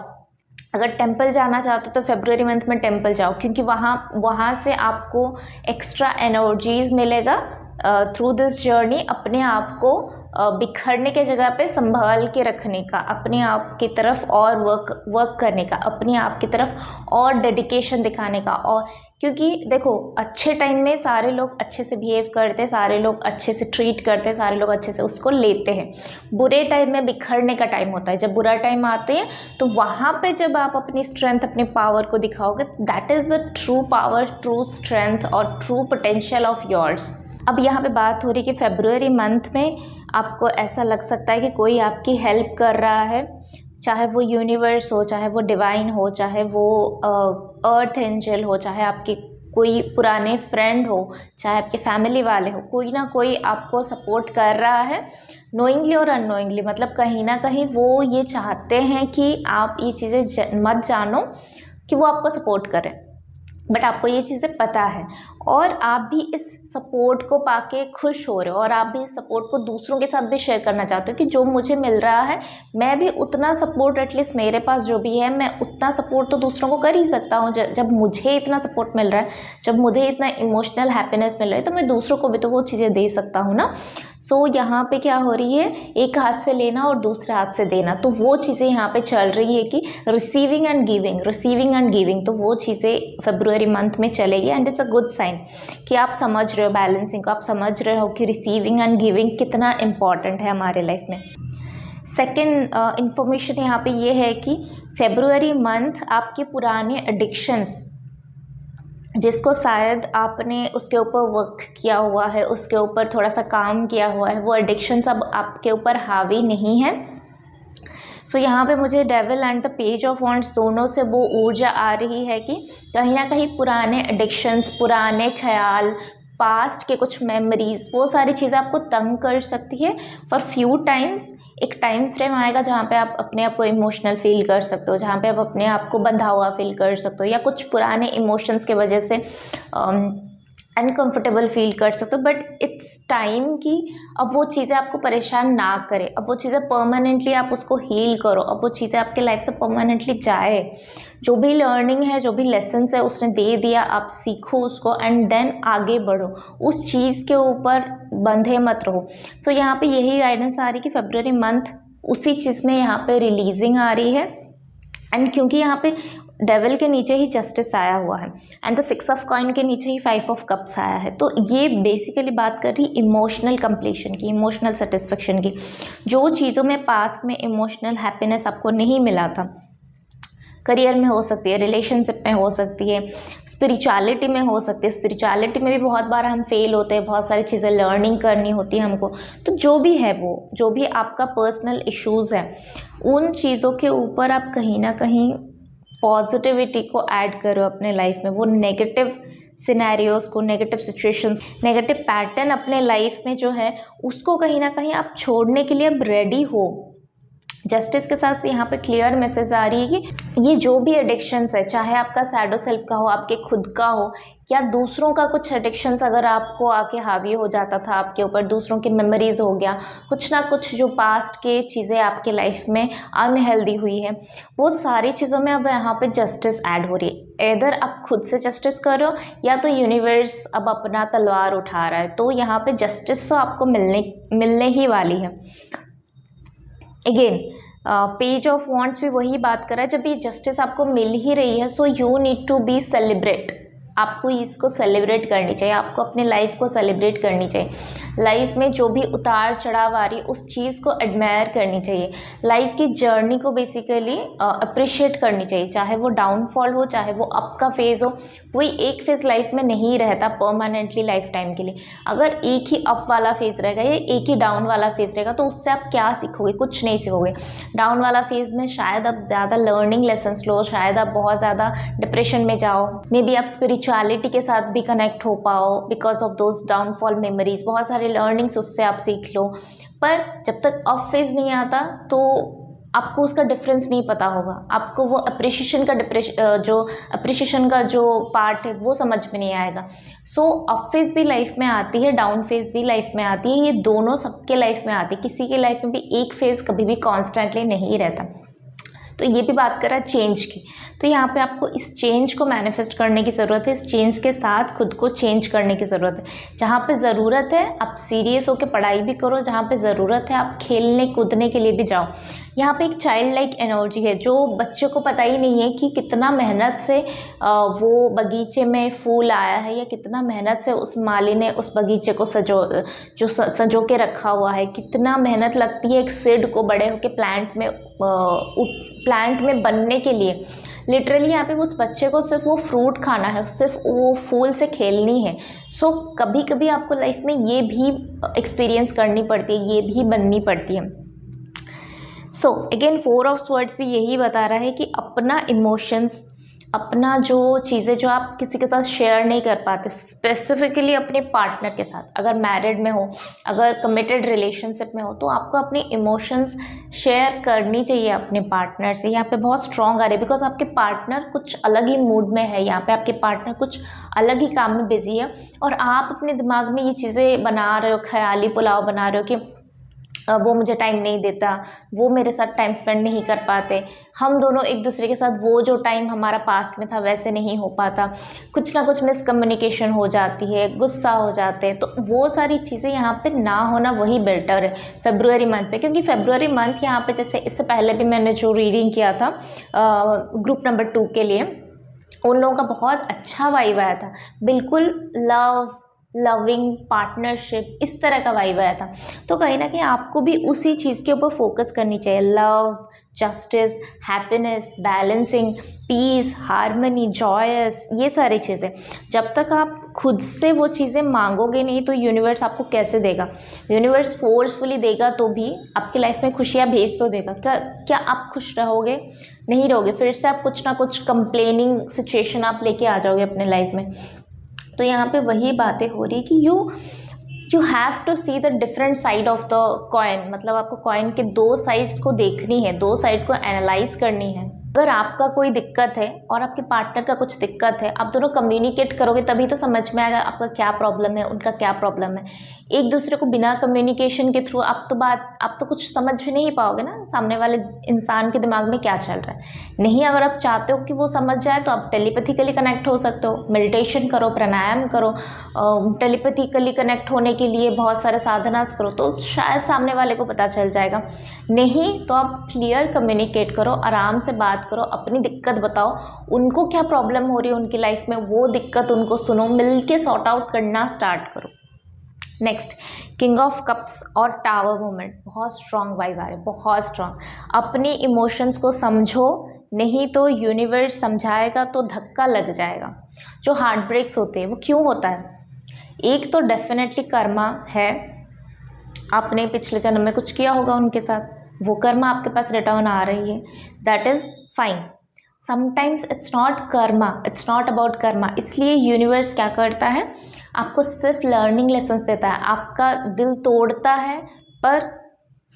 अगर टेंपल जाना चाहते हो तो फरवरी मंथ में टेंपल जाओ, क्योंकि वहाँ से आपको एक्स्ट्रा एनर्जीज मिलेगा थ्रू दिस जर्नी, अपने आप को बिखरने के जगह पे संभाल के रखने का, अपने आप की तरफ और वर्क करने का, अपने आप की तरफ और डेडिकेशन दिखाने का। और क्योंकि देखो, अच्छे टाइम में सारे लोग अच्छे से बिहेव करते हैं, सारे लोग अच्छे से ट्रीट करते हैं, सारे लोग अच्छे से उसको लेते हैं। बुरे टाइम में बिखरने का टाइम होता है। जब बुरा टाइम आते हैं तो वहाँ पे जब आप अपनी स्ट्रेंथ, अपने पावर को दिखाओगे, that is the true power, true strength और ट्रू पोटेंशियल ऑफ योर्स। अब यहाँ पे बात हो रही है कि फरवरी मंथ में आपको ऐसा लग सकता है कि कोई आपकी हेल्प कर रहा है, चाहे वो यूनिवर्स हो, चाहे वो डिवाइन हो, चाहे वो अर्थ एंजल हो, चाहे आपके कोई पुराने फ्रेंड हो, चाहे आपके फैमिली वाले हो, कोई ना कोई आपको सपोर्ट कर रहा है, नोइंगली और अननोइंगली। मतलब कहीं ना कहीं वो ये चाहते हैं कि आप ये चीज़ें मत जानो कि वो आपको सपोर्ट करें, बट आपको ये चीज़ें पता है और आप भी इस सपोर्ट को पाके खुश हो रहे हो, और आप भी इस सपोर्ट को दूसरों के साथ भी शेयर करना चाहते हो कि जो मुझे मिल रहा है मैं भी उतना सपोर्ट, एटलीस्ट मेरे पास जो भी है मैं उतना सपोर्ट तो दूसरों को कर ही सकता हूँ। जब मुझे इतना सपोर्ट मिल रहा है, जब मुझे इतना इमोशनल हैप्पीनेस मिल रहा है, तो मैं दूसरों को भी तो वो चीज़ें दे सकता हूँ ना। सो यहाँ पे क्या हो रही है, एक हाथ से लेना और दूसरे हाथ से देना, तो वो चीज़ें यहाँ पे चल रही है कि receiving and giving, receiving and giving. तो वो चीज़ें फरवरी मंथ में चलेगी and it's a good sign कि आप समझ रहे हो बैलेंसिंग को, आप समझ रहे हो कि रिसीविंग एंड गिविंग कितना इम्पॉर्टेंट है हमारे लाइफ में। सेकेंड इंफॉर्मेशन यहाँ पे ये है कि फरवरी मंथ आपके पुराने एडिक्शंस, जिसको शायद आपने उसके ऊपर वर्क किया हुआ है, उसके ऊपर थोड़ा सा काम किया हुआ है, वो एडिक्शंस अब आपके ऊपर हावी नहीं है। सो यहाँ पे मुझे devil and the page of wands दोनों से वो ऊर्जा आ रही है कि कहीं ना कहीं पुराने एडिक्शंस, पुराने ख्याल, पास्ट के कुछ मेमोरीज, वो सारी चीज़ें आपको तंग कर सकती है फॉर फ्यू टाइम्स। एक टाइम फ्रेम आएगा जहाँ पे आप अपने आप को इमोशनल फील कर सकते हो, जहाँ पे आप अपने आप को बंधा हुआ फील कर सकते हो, या कुछ पुराने इमोशंस के वजह से अनकंफर्टेबल फील कर सकते हो। बट इट्स टाइम कि अब वो चीज़ें आपको परेशान ना करें, अब वो चीज़ें परमानेंटली आप उसको हील करो, अब वो चीज़ें आपके लाइफ से परमानेंटली जाए। जो भी लर्निंग है, जो भी लेसन्स है उसने दे दिया, आप सीखो उसको एंड देन आगे बढ़ो, उस चीज़ के ऊपर बंधे मत रहो। सो यहाँ पे यही गाइडेंस आ रही है कि फरवरी मंथ उसी चीज़ में यहाँ पे रिलीजिंग आ रही है। एंड क्योंकि यहाँ पे डेविल के नीचे ही जस्टिस आया हुआ है एंड द 6 ऑफ कॉइन के नीचे ही 5 ऑफ कप्स आया है, तो ये बेसिकली बात कर रही इमोशनल कंप्लीशन की, इमोशनल सेटिस्फेक्शन की। जो चीज़ों में पास्ट में इमोशनल हैप्पीनेस आपको नहीं मिला था, करियर में हो सकती है, रिलेशनशिप में हो सकती है, स्पिरिचुअलिटी में हो सकती है। स्पिरिचुअलिटी में भी बहुत बार हम फेल होते हैं, बहुत सारी चीज़ें लर्निंग करनी होती है हमको। तो जो भी है, वो जो भी आपका पर्सनल इश्यूज़ है, उन चीज़ों के ऊपर आप कहीं ना कहीं पॉजिटिविटी को ऐड करो अपने लाइफ में। वो नेगेटिव सिनेरियोज़ को, नेगेटिव सिचुएशंस, नेगेटिव पैटर्न अपने लाइफ में जो है उसको कहीं ना कहीं आप छोड़ने के लिए अब रेडी हो। जस्टिस के साथ यहाँ पे क्लियर मैसेज आ रही है कि ये जो भी एडिक्शंस है, चाहे आपका शैडो सेल्फ का हो, आपके खुद का हो, या दूसरों का कुछ एडिक्शंस अगर आपको आके हावी हो जाता था आपके ऊपर, दूसरों की मेमोरीज हो गया, कुछ ना कुछ जो पास्ट के चीज़ें आपके लाइफ में अनहेल्दी हुई है, वो सारी चीज़ों में अब यहाँ पे जस्टिस ऐड हो रही है। इधर आप खुद से जस्टिस करो या तो यूनिवर्स अब अपना तलवार उठा रहा है, तो यहाँ पे जस्टिस तो आपको मिलने ही वाली है। अगेन पेज ऑफ वॉन्ड्स भी वही बात कर रहा है, जब ये जस्टिस आपको मिल ही रही है, so you need to be celebrate. आपको इसको सेलिब्रेट करनी चाहिए, आपको अपने लाइफ को सेलिब्रेट करनी चाहिए। लाइफ में जो भी उतार चढ़ाव आ रही उस चीज़ को एडमायर करनी चाहिए। लाइफ की जर्नी को बेसिकली अप्रिशिएट करनी चाहिए, चाहे वो डाउनफॉल हो चाहे वो अप का फेज़ हो। कोई एक फेज़ लाइफ में नहीं रहता परमानेंटली लाइफ टाइम के लिए। अगर एक ही अप वाला फेज़ रहेगा या एक ही डाउन वाला फेज़ रहेगा तो उससे आप क्या सीखोगे? कुछ नहीं सीखोगे। डाउन वाला फेज़ में शायद आप ज़्यादा लर्निंग लेसन्स लो, शायद आप बहुत ज़्यादा डिप्रेशन में जाओ, मे बी आप स्पिरिचुअलिटी के साथ भी कनेक्ट हो पाओ because of those downfall memories, बहुत सारे लर्निंग्स उससे आप सीख लो। पर जब तक अप फेज़ नहीं आता तो आपको उसका डिफरेंस नहीं पता होगा, आपको वो अप्रिशिएशन का जो पार्ट है वो समझ में नहीं आएगा। सो अप फेज़ भी लाइफ में आती है, डाउन फेज़ भी लाइफ में आती है, ये दोनों सबके लाइफ में आती है। किसी के लाइफ में भी एक फेज़ कभी भी कॉन्स्टेंटली नहीं रहता। तो ये भी बात कर रहा है चेंज की, तो यहाँ पे आपको इस चेंज को मैनिफेस्ट करने की ज़रूरत है, इस चेंज के साथ खुद को चेंज करने की ज़रूरत है। जहाँ पे ज़रूरत है आप सीरियस होकर पढ़ाई भी करो, जहाँ पे ज़रूरत है आप खेलने कूदने के लिए भी जाओ। यहाँ पे एक चाइल्ड लाइक एनर्जी है जो बच्चे को पता ही नहीं है कि कितना मेहनत से वो बगीचे में फूल आया है, या कितना मेहनत से उस माली ने उस बगीचे को सजो के रखा हुआ है, कितना मेहनत लगती है एक सीड को बड़े होकर प्लांट में बनने के लिए। लिटरली यहाँ पे उस बच्चे को सिर्फ वो फ्रूट खाना है, सिर्फ वो फूल से खेलनी है। सो कभी कभी आपको लाइफ में ये भी एक्सपीरियंस करनी पड़ती है, ये भी बननी पड़ती है। सो अगेन 4 ऑफ स्वर्ड्स भी यही बता रहा है कि अपना इमोशंस, अपना जो चीज़ें जो आप किसी के साथ शेयर नहीं कर पाते, स्पेसिफिकली अपने पार्टनर के साथ, अगर मैरिड में हो, अगर कमिटेड रिलेशनशिप में हो, तो आपको अपने इमोशंस शेयर करनी चाहिए अपने पार्टनर से। यहाँ पे बहुत स्ट्रॉन्ग आ रही है बिकॉज आपके पार्टनर कुछ अलग ही मूड में है, यहाँ पे आपके पार्टनर कुछ अलग ही काम में बिजी है और आप अपने दिमाग में ये चीज़ें बना रहे हो, ख्याली पुलाव बना रहे हो कि वो मुझे टाइम नहीं देता, वो मेरे साथ टाइम स्पेंड नहीं कर पाते, हम दोनों एक दूसरे के साथ वो जो टाइम हमारा पास्ट में था वैसे नहीं हो पाता, कुछ ना कुछ मिसकम्युनिकेशन हो जाती है, गुस्सा हो जाते हैं। तो वो सारी चीज़ें यहाँ पे ना होना वही बेटर है फेब्रुअरी मंथ पे, क्योंकि फेब्रुअरी मंथ यहाँ पे जैसे इससे पहले भी मैंने जो रीडिंग किया था ग्रुप नंबर 2 के लिए, उन लोगों का बहुत अच्छा वाइब आया था, बिल्कुल लविंग पार्टनरशिप इस तरह का वाइब आया था। तो कहीं ना कहीं आपको भी उसी चीज़ के ऊपर फोकस करनी चाहिए, love, justice, happiness, balancing, peace, harmony, joys, ये सारी चीज़ें। जब तक आप खुद से वो चीज़ें मांगोगे नहीं तो यूनिवर्स आपको कैसे देगा? यूनिवर्स फोर्सफुली देगा तो भी आपकी लाइफ में खुशियाँ भेज तो देगा। क्या आप खुश रहोगे? नहीं रहोगे, फिर से आप कुछ ना कुछ कंप्लेनिंग सिचुएशन आप लेके आ जाओगे अपने लाइफ में। तो यहाँ पे वही बातें हो रही कि you have to see the different side of the coin, मतलब आपको कॉइन के 2 साइड्स को देखनी है, 2 साइड को एनालाइज करनी है। अगर आपका कोई दिक्कत है और आपके पार्टनर का कुछ दिक्कत है, आप दोनों कम्युनिकेट करोगे तभी तो समझ में आएगा आपका क्या प्रॉब्लम है, उनका क्या प्रॉब्लम है। एक दूसरे को बिना कम्युनिकेशन के थ्रू आप तो कुछ समझ भी नहीं पाओगे ना सामने वाले इंसान के दिमाग में क्या चल रहा है। नहीं, अगर आप चाहते हो कि वो समझ जाए तो आप टेलीपैथिकली कनेक्ट हो सकते हो, मेडिटेशन करो, प्राणायाम करो, टेलीपैथिकली कनेक्ट होने के लिए बहुत सारे साधनास करो, तो शायद सामने वाले को पता चल जाएगा। नहीं तो आप क्लियर कम्युनिकेट करो, आराम से बात करो, अपनी दिक्कत बताओ, उनको क्या प्रॉब्लम हो रही है उनकी लाइफ में, वो दिक्कत उनको सुनो, मिलके सॉर्ट आउट करना स्टार्ट करो। नेक्स्ट, किंग ऑफ कप्स और टावर मोमेंट, बहुत स्ट्रॉन्ग वाइब आ रहे, बहुत स्ट्रॉन्ग। अपनी इमोशंस को समझो, नहीं तो यूनिवर्स समझाएगा तो धक्का लग जाएगा। जो हार्ट ब्रेक्स होते हैं वो क्यों होता है? एक तो डेफिनेटली कर्मा है, आपने पिछले जन्म में कुछ किया होगा उनके साथ, वो कर्मा आपके पास रिटर्न आ रही है, that is fine. Sometimes it's not Karma, it's not about Karma, इसलिए यूनिवर्स क्या करता है, आपको सिर्फ लर्निंग लेसन्स देता है, आपका दिल तोड़ता है पर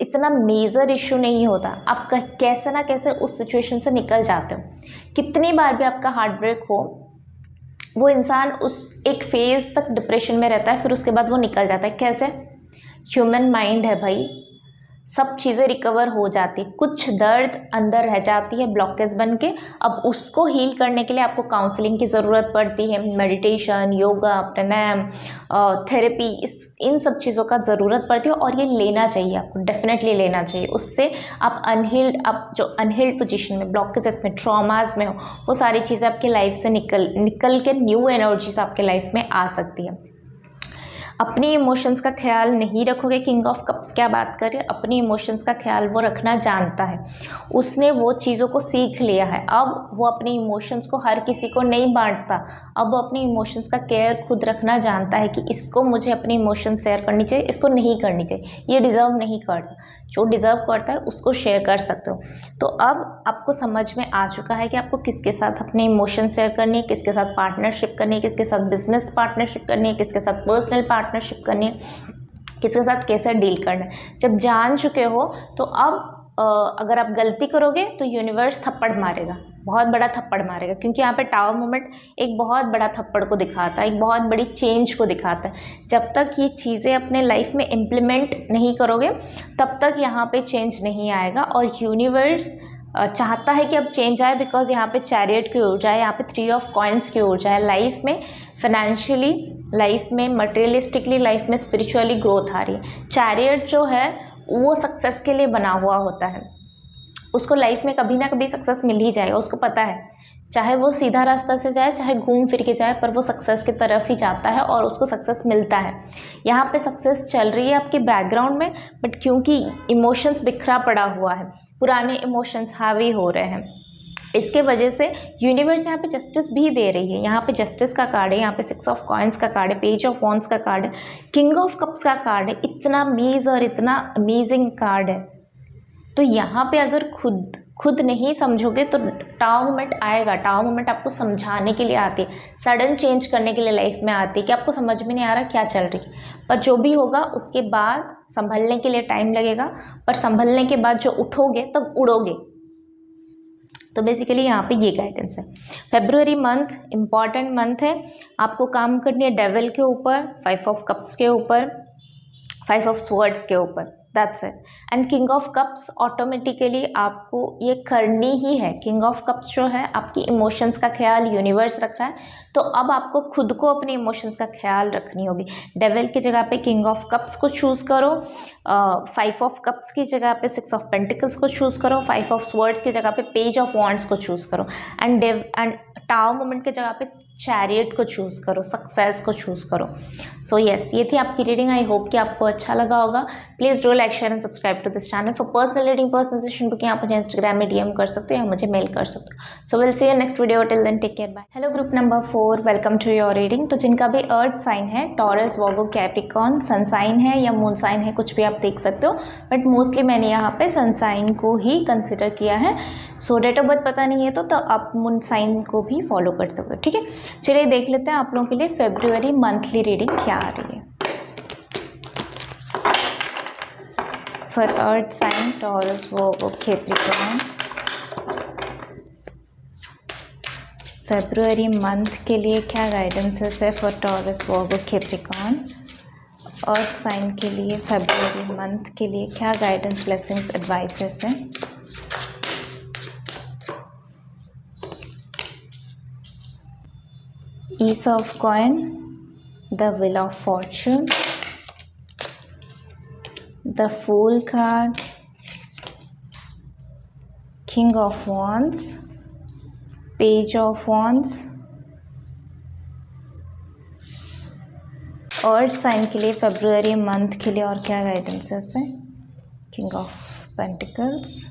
इतना मेजर इशू नहीं होता, आप कैसे ना कैसे उस सिचुएशन से निकल जाते हो। कितनी बार भी आपका हार्ट ब्रेक हो, वो इंसान उस एक फेज़ तक डिप्रेशन में रहता है, फिर उसके बाद वो निकल जाता है। कैसे? ह्यूमन माइंड है भाई, सब चीज़ें रिकवर हो जाती है। कुछ दर्द अंदर रह जाती है ब्लॉकेज बन के, अब उसको हील करने के लिए आपको काउंसलिंग की ज़रूरत पड़ती है, मेडिटेशन, योगा, प्राणायाम, थेरेपी, इन सब चीज़ों का ज़रूरत पड़ती है और ये लेना चाहिए, आपको डेफिनेटली लेना चाहिए। उससे आप जो अनहील्ड पोजीशन में, ब्लॉकेजेस में, ट्रॉमाज में हो, वो सारी चीज़ें आपकी लाइफ से निकल के न्यू एनर्जीज आपके लाइफ में आ सकती है। अपनी इमोशंस का ख्याल नहीं रखोगे, किंग ऑफ कप्स क्या बात करें, अपनी इमोशंस का ख्याल वो रखना जानता है, उसने वो चीज़ों को सीख लिया है। अब वो अपनी इमोशंस को हर किसी को नहीं बांटता, अब वो अपनी इमोशंस का केयर खुद रखना जानता है कि इसको मुझे अपनी इमोशंस शेयर करनी चाहिए, इसको नहीं करनी चाहिए, ये डिज़र्व नहीं करता। जो डिज़र्व करता है उसको शेयर कर सकते हो। तो अब आपको समझ में आ चुका है कि आपको किसके साथ अपने इमोशन शेयर करनी है, किसके साथ पार्टनरशिप करनी है, किसके साथ बिजनेस पार्टनरशिप करनी है, किसके साथ पर्सनल पार्टनरशिप करनी है, किसके साथ कैसे डील करना है। जब जान चुके हो तो अब अगर आप गलती करोगे तो यूनिवर्स थप्पड़ मारेगा, बहुत बड़ा थप्पड़ मारेगा, क्योंकि यहाँ पे टावर मोमेंट एक बहुत बड़ा थप्पड़ को दिखाता है, एक बहुत बड़ी चेंज को दिखाता है। जब तक ये चीज़ें अपने लाइफ में इम्प्लीमेंट नहीं करोगे तब तक यहाँ पे चेंज नहीं आएगा। और यूनिवर्स चाहता है कि अब चेंज आए, बिकॉज यहाँ पे चैरियट की ऊर्जा है, यहाँ पे 3 ऑफ कॉइन्स की ऊर्जा है। लाइफ में फाइनेंशियली, लाइफ में मटेरियलिस्टिकली, लाइफ में स्पिरिचुअली ग्रोथ आ रही है। चैरियट जो है वो सक्सेस के लिए बना हुआ होता है, उसको लाइफ में कभी ना कभी सक्सेस मिल ही जाएगा, उसको पता है, चाहे वो सीधा रास्ता से जाए चाहे घूम फिर के जाए, पर वो सक्सेस की तरफ ही जाता है और उसको सक्सेस मिलता है। यहाँ पे सक्सेस चल रही है आपके बैकग्राउंड में, बट क्योंकि इमोशंस बिखरा पड़ा हुआ है, पुराने इमोशंस हावी हो रहे हैं, इसके वजह से यूनिवर्स यहाँ पे जस्टिस भी दे रही है। यहाँ पे जस्टिस का कार्ड है, यहाँ पे 6 ऑफ कॉइन्स का कार्ड है, पेज ऑफ वॉन्ड्स का कार्ड है, किंग ऑफ कप्स का कार्ड है। इतना मीज और इतना अमेजिंग कार्ड है। तो यहाँ पे अगर खुद नहीं समझोगे तो टावर मोमेंट आएगा। टावर मोमेंट आपको समझाने के लिए आती है, सडन चेंज करने के लिए लाइफ में आती है कि आपको समझ में नहीं आ रहा क्या चल रही है, पर जो भी होगा उसके बाद संभलने के लिए टाइम लगेगा, पर संभलने के बाद जो उठोगे तब उड़ोगे। तो बेसिकली यहाँ पे ये गाइडेंस है। फेब्रुअरी मंथ इम्पॉर्टेंट मंथ है, आपको काम करनी है डेविल के ऊपर, 5 ऑफ कप्स के ऊपर, 5 ऑफ स्वॉर्ड्स के ऊपर, that's it. And king of cups automatically आपको ये करनी ही है। किंग ऑफ कप्स जो है आपकी इमोशंस का ख्याल यूनिवर्स रख रहा है, तो अब आपको खुद को अपने इमोशंस का ख्याल रखनी होगी। डेविल की जगह पे किंग ऑफ कप्स को चूज़ करो, 5 ऑफ कप्स की जगह पे 6 ऑफ पेंटिकल्स को चूज़ करो, 5 ऑफ स्वर्ड्स की जगह पे पेज ऑफ वॉन्ड्स को चूज़ करो, एंड टावर मोमेंट की जगह पे चैरियट को चूज़ करो, सक्सेस को चूज़ करो। सो यस, ये थी आपकी रीडिंग। आई होप कि आपको अच्छा लगा होगा। Please do like, share and subscribe to this channel. For personal reading, personal session booking आप मुझे इंस्टाग्राम में DM कर सकते हो या मुझे मेल कर सकते हो। So will see you next video, till then take care, bye. Hello group number 4, welcome to your reading. तो जिनका भी अर्थ साइन है, Taurus, Virgo, Capricorn, sun sign है या मून साइन है, कुछ भी आप देख सकते हो, बट मोस्टली मैंने यहाँ पे सन साइन को ही कंसिडर किया है। सो डेट ऑफ बर्थ पता नहीं है तो आप मून साइन को भी फॉलो कर सकते हो, ठीक है। चलिए देख लेते हैं आप लोगों के लिए फेब्रुअरी मंथली रीडिंग क्या आ रही है। For earth sign Taurus, Virgo, Capricorn, February month के लिए क्या गाइडेंसेस है for Taurus, Virgo, Capricorn. Earth sign के लिए फेब्रुअरी मंथ के लिए क्या गाइडेंस, ब्लेसिंग्स, एडवाइसेस है। Ace of coin, the Wheel of Fortune, the Fool card, King of Wands, Page of Wands। Earth sign के लिए फेब्रुअरी मंथ के लिए और क्या गाइडेंसेस है। King of pentacles,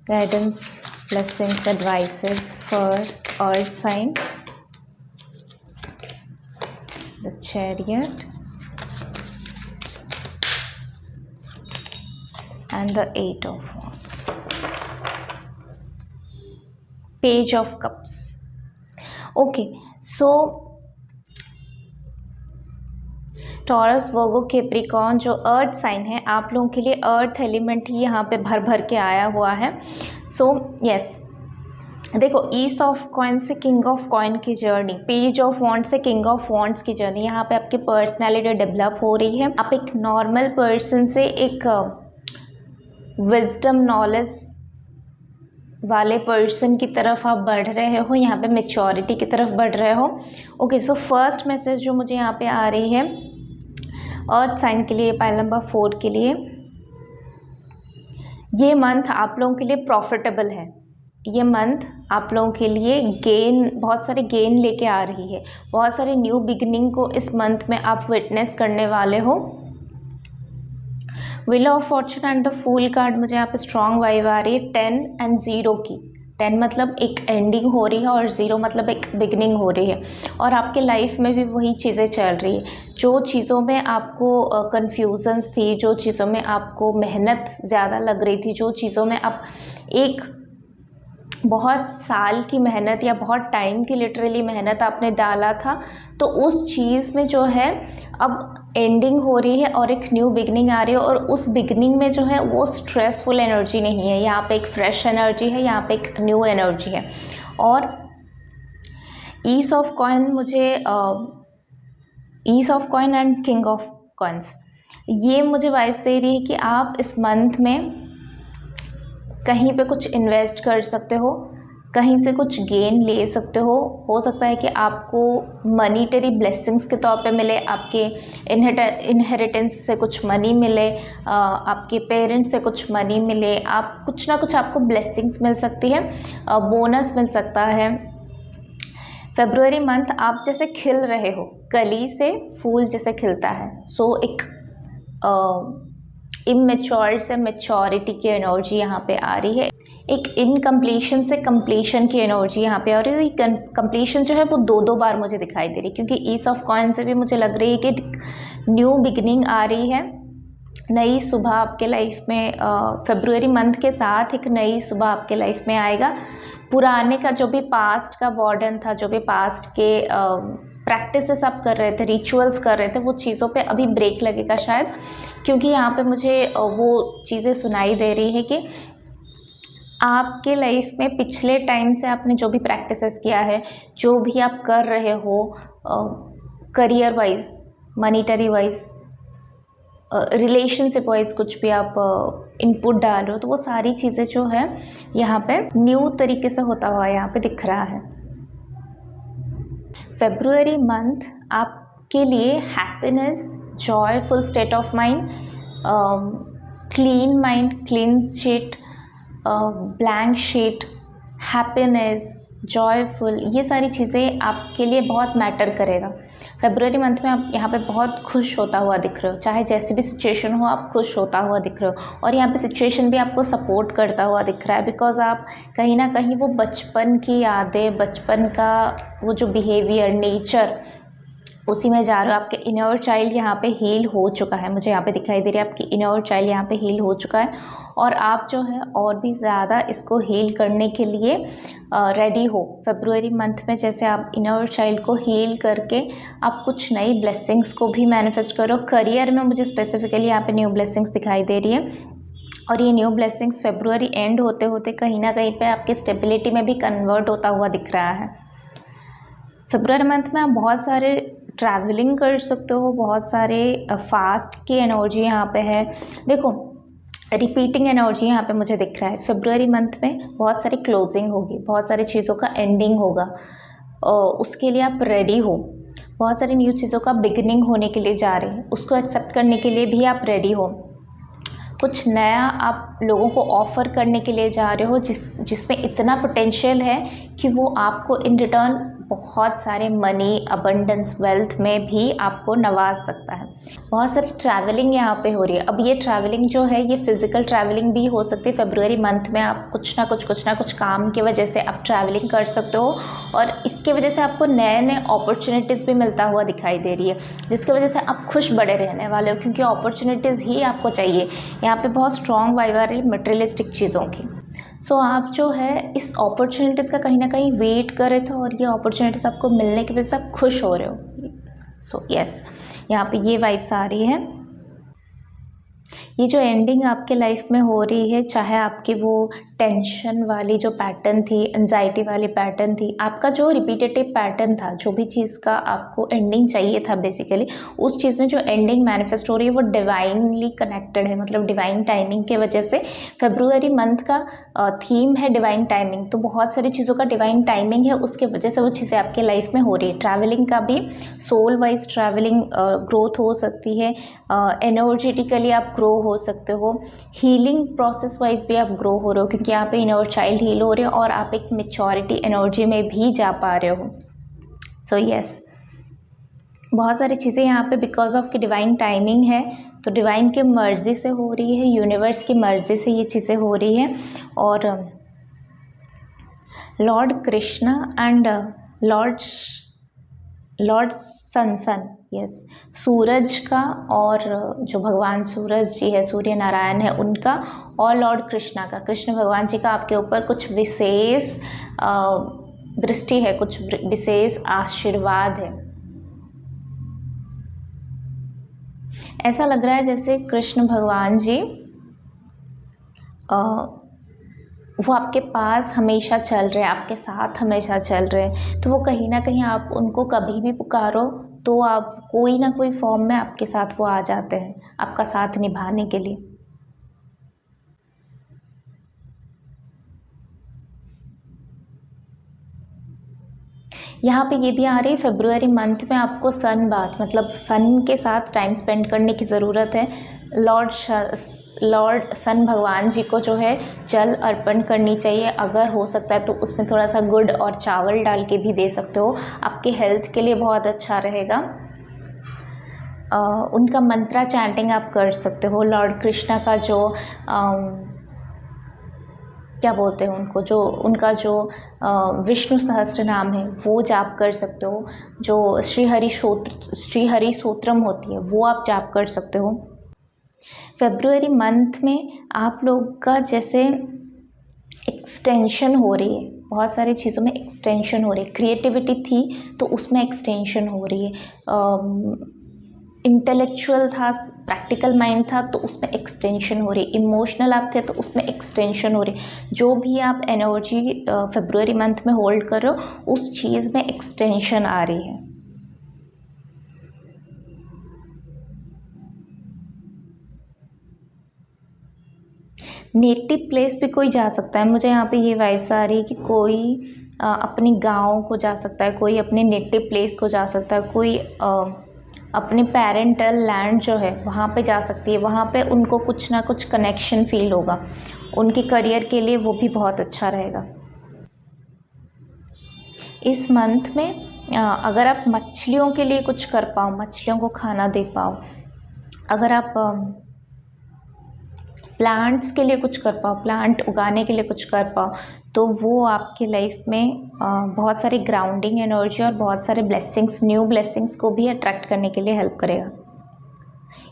guidance, blessings, advices for earth sign, the Chariot and the 8 of Wands, Page of Cups। Okay, so taurus, Virgo, Capricorn जो अर्थ sign है, आप लोगों के लिए अर्थ एलिमेंट ही यहाँ पे भर के आया हुआ है। सो यस, देखो, ईस ऑफ कॉइन से किंग ऑफ कॉइन की जर्नी, पेज ऑफ वॉन्ड्स से किंग ऑफ वॉन्ड्स की जर्नी, यहाँ पे आपकी पर्सनैलिटी डेवलप हो रही है। आप एक नॉर्मल पर्सन से एक विजडम नॉलेज वाले पर्सन की तरफ आप बढ़ रहे हो, यहाँ पे मैच्योरिटी की तरफ बढ़ रहे हो। ओके, सो फर्स्ट मैसेज जो मुझे यहाँ पे आ रही है अर्थ साइन के लिए, पाइल नंबर 4 के लिए, ये मंथ आप लोगों के लिए प्रॉफिटेबल है। ये मंथ आप लोगों के लिए गेन, बहुत सारे गेन लेके आ रही है। बहुत सारे न्यू बिगनिंग को इस मंथ में आप विटनेस करने वाले हो। Wheel of fortune and the fool card मुझे यहाँ पे स्ट्रॉन्ग वाइब आ रही है 10 एंड 0 की। 10 मतलब एक एंडिंग हो रही है और 0 मतलब एक बिगनिंग हो रही है। और आपके लाइफ में भी वही चीज़ें चल रही है। जो चीज़ों में आपको कन्फ्यूजन्स थी, जो चीज़ों में आपको मेहनत ज़्यादा लग रही थी, जो चीज़ों में आप एक बहुत साल की मेहनत या बहुत टाइम की लिटरली मेहनत आपने डाला था, तो उस चीज़ में जो है अब एंडिंग हो रही है और एक न्यू बिगनिंग आ रही है। और उस बिगनिंग में जो है वो स्ट्रेसफुल एनर्जी नहीं है, यहाँ पे एक फ्रेश एनर्जी है, यहाँ पे एक न्यू एनर्जी है। और ईस ऑफ कॉइन मुझे ace of coin and king of coins, ये मुझे वाइब्स दे रही है कि आप इस मंथ में कहीं पे कुछ इन्वेस्ट कर सकते हो, कहीं से कुछ गेन ले सकते हो सकता है कि आपको मनीटरी ब्लेसिंग्स के तौर पे मिले, आपके इनहेरिटेंस से कुछ मनी मिले, आपके पेरेंट्स से कुछ मनी मिले, आप कुछ ना कुछ आपको ब्लेसिंग्स मिल सकती है, बोनस मिल सकता है। फरवरी मंथ आप जैसे खिल रहे हो, कली से फूल जैसे खिलता है। सो एक इमेच्योर से मैच्योरिटी की एनर्जी यहाँ पे आ रही है। एक इनकम्प्लीशन से कंप्लीशन की एनर्जी यहाँ पे आ रही है। कंप्लीशन जो है वो दो बार मुझे दिखाई दे रही है, क्योंकि ईस ऑफ कॉइन से भी मुझे लग रही है कि न्यू बिगनिंग आ रही है, नई सुबह आपके लाइफ में। फरवरी मंथ के साथ एक नई सुबह आपके लाइफ में आएगा। पुराने का जो भी पास्ट का बर्डन था, जो भी पास्ट के प्रैक्टिसेस आप कर रहे थे, रिचुअल्स कर रहे थे, वो चीज़ों पे अभी ब्रेक लगेगा शायद, क्योंकि यहाँ पे मुझे वो चीज़ें सुनाई दे रही है कि आपके लाइफ में पिछले टाइम से आपने जो भी प्रैक्टिसेस किया है, जो भी आप कर रहे हो career wise, monetary wise, relationship wise, कुछ भी आप इनपुट डाल रहे हो, तो वो सारी चीज़ें जो है यहाँ पे न्यू तरीके से होता हुआ यहाँ पे दिख रहा है। फरवरी मंथ आपके लिए happiness, joyful state of mind, clean mind, clean sheet, blank sheet, happiness, joyful, ये सारी चीज़ें आपके लिए बहुत मैटर करेगा। फरवरी मंथ में आप यहाँ पे बहुत खुश होता हुआ दिख रहे हो, चाहे जैसी भी सिचुएशन हो आप खुश होता हुआ दिख रहे हो। और यहाँ पे सिचुएशन भी आपको सपोर्ट करता हुआ दिख रहा है, बिकॉज आप कहीं ना कहीं वो बचपन की यादें, बचपन का वो जो बिहेवियर, नेचर, उसी में जा रहे हो। आपके इनर चाइल्ड यहाँ पे हील हो चुका है, मुझे यहाँ पे दिखाई दे रही है आपकी इनर चाइल्ड यहाँ पे हील हो चुका है। और आप जो है और भी ज़्यादा इसको हील करने के लिए रेडी हो। फरवरी मंथ में जैसे आप इनर चाइल्ड को हील करके आप कुछ नई ब्लेसिंग्स को भी मैनिफेस्ट करो। करियर में मुझे स्पेसिफिकली यहाँ पे न्यू ब्लेसिंग्स दिखाई दे रही है, और ये न्यू ब्लेसिंग्स फरवरी एंड होते होते कहीं ना कहीं पे आपके स्टेबिलिटी में भी कन्वर्ट होता हुआ दिख रहा है। फरवरी मंथ में आप बहुत सारे ट्रैवलिंग कर सकते हो, बहुत सारे फास्ट की एनर्जी यहाँ पे है। देखो, रिपीटिंग एनर्जी यहाँ पे मुझे दिख रहा है। फरवरी मंथ में बहुत सारी क्लोजिंग होगी, बहुत सारी चीज़ों का एंडिंग होगा, उसके लिए आप रेडी हो। बहुत सारी न्यू चीज़ों का बिगिनिंग होने के लिए जा रहे हैं, उसको एक्सेप्ट करने के लिए भी आप रेडी हो। कुछ नया आप लोगों को ऑफ़र करने के लिए जा रहे हो, जिसमें इतना पोटेंशियल है कि वो आपको इन रिटर्न बहुत सारे मनी, अबंडेंस, वेल्थ में भी आपको नवाज सकता है। बहुत सारी ट्रैवलिंग यहाँ पे हो रही है। अब ये ट्रैवलिंग जो है ये फ़िज़िकल ट्रैवलिंग भी हो सकती है। फरवरी मंथ में आप कुछ ना कुछ काम की वजह से आप ट्रैवलिंग कर सकते हो, और इसके वजह से आपको नए नए अपॉर्चुनिटीज़ भी मिलता हुआ दिखाई दे रही है, जिसकी वजह से आप खुश बड़े रहने वाले हो, क्योंकि अपॉर्चुनिटीज़ ही आपको चाहिए। यहाँ पे बहुत स्ट्रॉन्ग वाइब आ रही है मटेरियलिस्टिक चीज़ों की। सो आप जो है इस अपॉर्चुनिटीज़ का कहीं ना कहीं वेट कर रहे थे, और ये अपॉर्चुनिटीज़ आपको मिलने की वजह से आप खुश हो रहे हो। सो यस, यहाँ पे ये वाइब्स आ रही है। ये जो एंडिंग आपके लाइफ में हो रही है, चाहे आपकी वो टेंशन वाली जो पैटर्न थी, एंजाइटी वाली पैटर्न थी, आपका जो रिपीटेटिव पैटर्न था, जो भी चीज़ का आपको एंडिंग चाहिए था बेसिकली, उस चीज़ में जो एंडिंग मैनिफेस्ट हो रही है वो डिवाइनली कनेक्टेड है, मतलब डिवाइन टाइमिंग के वजह से। फेब्रुअरी मंथ का थीम है डिवाइन टाइमिंग, तो बहुत सारी चीज़ों का डिवाइन टाइमिंग है, उसके वजह से वो चीज़ें आपके लाइफ में हो रही है। ट्रैवलिंग का भी सोल वाइज ट्रैवलिंग ग्रोथ हो सकती है, एनर्जेटिकली आप ग्रो हो सकते हो, हीलिंग प्रोसेस वाइज भी आप ग्रो हो रहे हो, क्योंकि यहाँ पे इनर चाइल्ड हील हो रहे हो और आप एक मेच्योरिटी एनर्जी में भी जा पा रहे हो। सो यस, बहुत सारी चीज़ें यहाँ पे बिकॉज ऑफ की डिवाइन टाइमिंग है, तो डिवाइन की मर्ज़ी से हो रही है, यूनिवर्स की मर्ज़ी से ये चीज़ें हो रही है। और lord Krishna and lord sun yes, सूरज का, और जो भगवान सूरज जी है, सूर्य नारायण है, उनका, और लॉर्ड कृष्णा का, कृष्ण भगवान जी का आपके ऊपर कुछ विशेष दृष्टि है, कुछ विशेष आशीर्वाद है। ऐसा लग रहा है जैसे कृष्ण भगवान जी वो आपके पास हमेशा चल रहे हैं, आपके साथ हमेशा चल रहे हैं, तो वो कहीं ना कहीं आप उनको कभी भी पुकारो तो आप कोई ना कोई फॉर्म में आपके साथ वो आ जाते हैं, आपका साथ निभाने के लिए। यहाँ पे ये भी आ रही है, फेब्रुअरी मंथ में आपको सन बाथ, मतलब सन के साथ टाइम स्पेंड करने की ज़रूरत है। लॉर्ड सन भगवान जी को जो है जल अर्पण करनी चाहिए, अगर हो सकता है तो उसमें थोड़ा सा गुड़ और चावल डाल के भी दे सकते हो, आपके हेल्थ के लिए बहुत अच्छा रहेगा। उनका मंत्रा चैंटिंग आप कर सकते हो। लॉर्ड कृष्णा का जो क्या बोलते हैं उनको, जो उनका जो विष्णु सहस्त्र नाम है वो जाप कर सकते हो। जो श्री हरि सूत्रम होती है वो आप जाप कर सकते हो। फेब्रुअरी मंथ में आप लोग का जैसे एक्सटेंशन हो रही है, बहुत सारी चीज़ों में एक्सटेंशन हो रही है। क्रिएटिविटी थी तो उसमें एक्सटेंशन हो रही है, इंटेलेक्चुअल था, प्रैक्टिकल माइंड था तो उसमें एक्सटेंशन हो रही है, इमोशनल आप थे तो उसमें एक्सटेंशन हो रही है। जो भी आप एनर्जी फेब्रुअरी मंथ में होल्ड कर रहे हो उस चीज़ में एक्सटेंशन आ रही है। नेटिव प्लेस पे कोई जा सकता है, मुझे यहाँ पे ये वाइब्स आ रही है कि कोई अपने गांव को जा सकता है, कोई अपने नेटिव प्लेस को जा सकता है, कोई अपने पेरेंटल लैंड जो है वहाँ पे जा सकती है। वहाँ पे उनको कुछ ना कुछ कनेक्शन फील होगा, उनके करियर के लिए वो भी बहुत अच्छा रहेगा। इस मंथ में अगर आप मछलियों के लिए कुछ कर पाओ, मछलियों को खाना दे पाओ, अगर आप प्लांट्स के लिए कुछ कर पाओ, प्लांट उगाने के लिए कुछ कर पाओ, तो वो आपके लाइफ में बहुत सारी ग्राउंडिंग एनर्जी और बहुत सारे ब्लेसिंग्स, न्यू ब्लेसिंग्स को भी अट्रैक्ट करने के लिए हेल्प करेगा।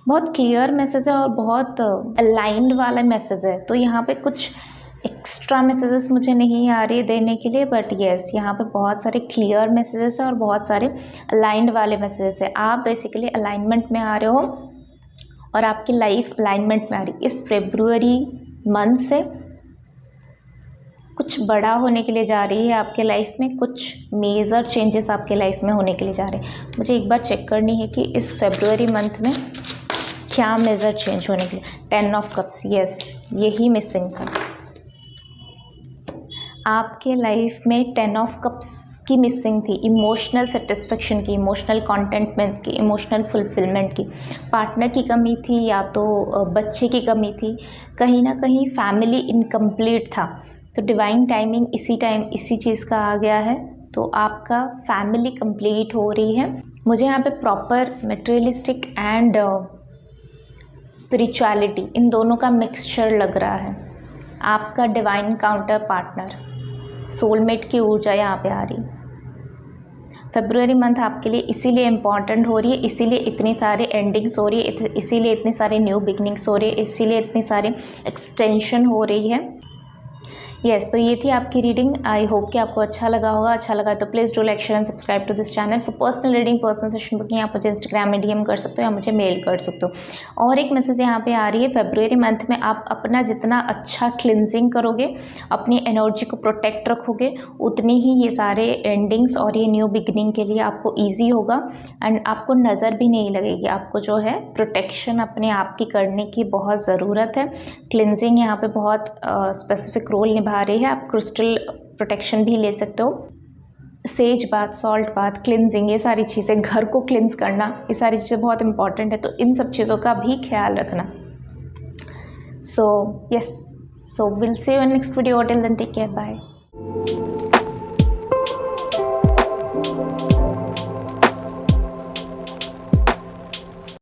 बहुत क्लियर मैसेज है और बहुत अलाइंड वाला मैसेज है, तो यहाँ पे कुछ एक्स्ट्रा मैसेजेस मुझे नहीं आ रही देने के लिए, बट येस यहाँ पे बहुत सारे क्लियर मैसेजेस है और बहुत सारे अलाइंड वाले मैसेजेस है। आप बेसिकली अलाइनमेंट में आ रहे हो और आपकी लाइफ अलाइनमेंट में आ रही। इस फेब्रुअरी मंथ से कुछ बड़ा होने के लिए जा रही है आपके लाइफ में, कुछ मेजर चेंजेस आपके लाइफ में होने के लिए जा रहे हैं। मुझे एक बार चेक करनी है कि इस फेब्रुअरी मंथ में क्या मेजर चेंज होने के लिए। 10 ऑफ कप्स, यस यही मिसिंग था आपके लाइफ में। 10 ऑफ कप्स की मिसिंग थी, इमोशनल सेटिस्फेक्शन की, इमोशनल कॉन्टेंटमेंट की, इमोशनल फुलफिलमेंट की। पार्टनर की कमी थी या तो बच्चे की कमी थी, कहीं ना कहीं फैमिली इनकम्प्लीट था, तो डिवाइन टाइमिंग इसी चीज़ का आ गया है, तो आपका फैमिली कंप्लीट हो रही है। मुझे यहाँ पे प्रॉपर मटेरियलिस्टिक एंड स्पिरिचुअलिटी, इन दोनों का मिक्सचर लग रहा है। आपका डिवाइन काउंटर पार्टनर, सोलमेट की ऊर्जा यहाँ पे आ रही। फेब्रुअरी मंथ आपके लिए इसीलिए इम्पॉर्टेंट हो रही है, इसीलिए इतनी सारी एंडिंग्स हो रही है, इसीलिए इतनी सारी न्यू बिगनिंग्स हो रही है, इसीलिए इतनी सारी एक्सटेंशन हो रही है। यस तो ये थी आपकी रीडिंग। आई होप कि आपको अच्छा लगा होगा। अच्छा लगा तो please do like share and subscribe to this channel. For personal reading, personal session booking आप मुझे इंस्टाग्राम में डीएम कर सकते हो या मुझे मेल कर सकते हो। और एक मैसेज यहाँ पे आ रही है, फेब्रुअरी मंथ में आप अपना जितना अच्छा क्लिनजिंग करोगे, अपनी एनर्जी को प्रोटेक्ट रखोगे, उतनी ही ये सारे एंडिंग्स और ये न्यू बिगिनिंग के लिए आपको ईजी होगा एंड आपको नज़र भी नहीं लगेगी। आपको जो है प्रोटेक्शन अपने आप की करने की बहुत ज़रूरत है। क्लिनजिंग यहाँ पे बहुत स्पेसिफिक रोल निभा रही है। आप क्रिस्टल प्रोटेक्शन भी ले सकते हो। Says bath, salt bath, cleansing, ये सारी चीज़ें, घर को क्लिनज करना, ये सारी चीज़ें बहुत इंपॉर्टेंट है, तो इन सब चीज़ों का भी ख्याल रखना। So yes, so will see you in next video. Till then take care, bye.